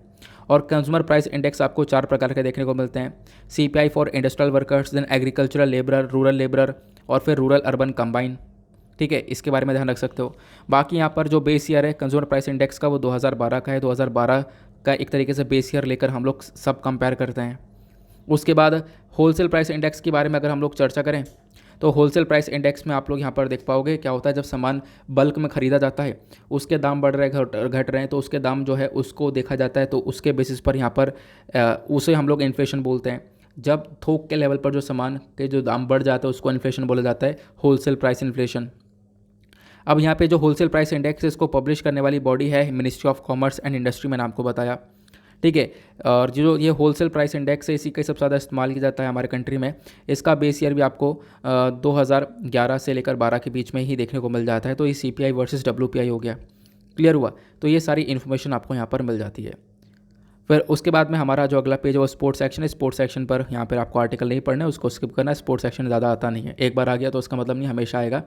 और कंज्यूमर प्राइस इंडेक्स आपको 4 प्रकार के देखने को मिलते हैं। CPI for industrial workers, then agricultural labourer, rural labourer, और फिर रूरल अर्बन कंबाइन, ठीक है, इसके बारे में ध्यान रख सकते हो। बाकी यहाँ पर जो बेस ईयर है कंज्यूमर प्राइस इंडेक्स का वो 2012 का है। 2012 का एक तरीके से बेस ईयर लेकर हम लोग सब कंपेयर करते हैं। उसके बाद होलसेल प्राइस इंडेक्स के बारे में अगर हम लोग चर्चा करें तो होलसेल प्राइस इंडेक्स में आप लोग यहाँ पर देख पाओगे क्या होता है, जब सामान बल्क में ख़रीदा जाता है उसके दाम बढ़ रहे हैं घट रहे हैं, तो उसके दाम जो है उसको देखा जाता है, तो उसके बेसिस पर यहाँ पर उसे हम लोग इन्फ्लेशन बोलते हैं। जब थोक के लेवल पर जो सामान के जो दाम बढ़ जाता है उसको इन्फ्लेशन बोला जाता है, होलसेल प्राइस इन्फ्लेशन। अब यहाँ पे जो होलसेल प्राइस इंडेक्स है इसको पब्लिश करने वाली बॉडी है ministry of commerce and industry, मैंने आपको बताया, ठीक है। और जो ये होलसेल प्राइस इंडेक्स है इसी का सबसे ज़्यादा इस्तेमाल किया जाता है हमारे कंट्री में। इसका बेस ईयर भी आपको 2011 से लेकर 12 के बीच में ही देखने को मिल जाता है। तो ये CPI वर्सेस WPI हो गया, क्लियर हुआ। तो ये सारी इन्फॉर्मेशन आपको यहाँ पर मिल जाती है। फिर उसके बाद में हमारा जो अगला पेज है वो स्पोर्ट्स सेक्शन है। स्पोर्ट्स सेक्शन पर यहाँ पर आपको आर्टिकल नहीं पढ़ना है, उसको स्किप करना है। स्पोर्ट्स सेक्शन ज़्यादा आता नहीं है, एक बार आ गया तो उसका मतलब नहीं हमेशा आएगा,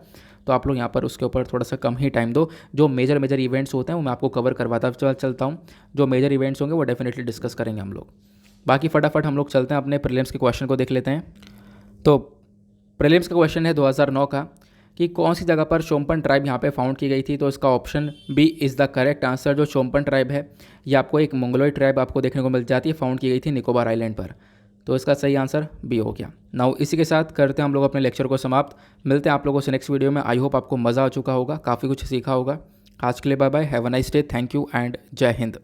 तो आप लोग यहाँ पर उसके ऊपर थोड़ा सा कम ही टाइम दो। जो मेजर इवेंट्स होते हैं वो मैं आपको कवर करवाता चलता हूँ, जो मेजर इवेंट्स होंगे वो डेफिनेटली डिस्कस करेंगे हम लोग। बाकी फटाफट हम लोग चलते हैं अपने प्रीलिम्स के क्वेश्चन को देख लेते हैं। तो प्रीलिम्स का क्वेश्चन है 2009 का कि कौन सी जगह पर शोम्पन ट्राइब यहाँ पे फाउंड की गई थी, तो इसका option B is the correct answer. जो शोम्पन ट्राइब है ये आपको एक मंगोलॉयड ट्राइब आपको देखने को मिल जाती है, फाउंड की गई थी निकोबार आइलैंड पर, तो इसका सही आंसर बी हो गया। नाउ इसी के साथ करते हैं हम लोग अपने लेक्चर को समाप्त। मिलते हैं आप लोगों से नेक्स्ट वीडियो में। आई होप आपको मज़ा आ चुका होगा, काफ़ी कुछ सीखा होगा। आज के लिए bye bye, have a nice day, thank you and Jai Hind.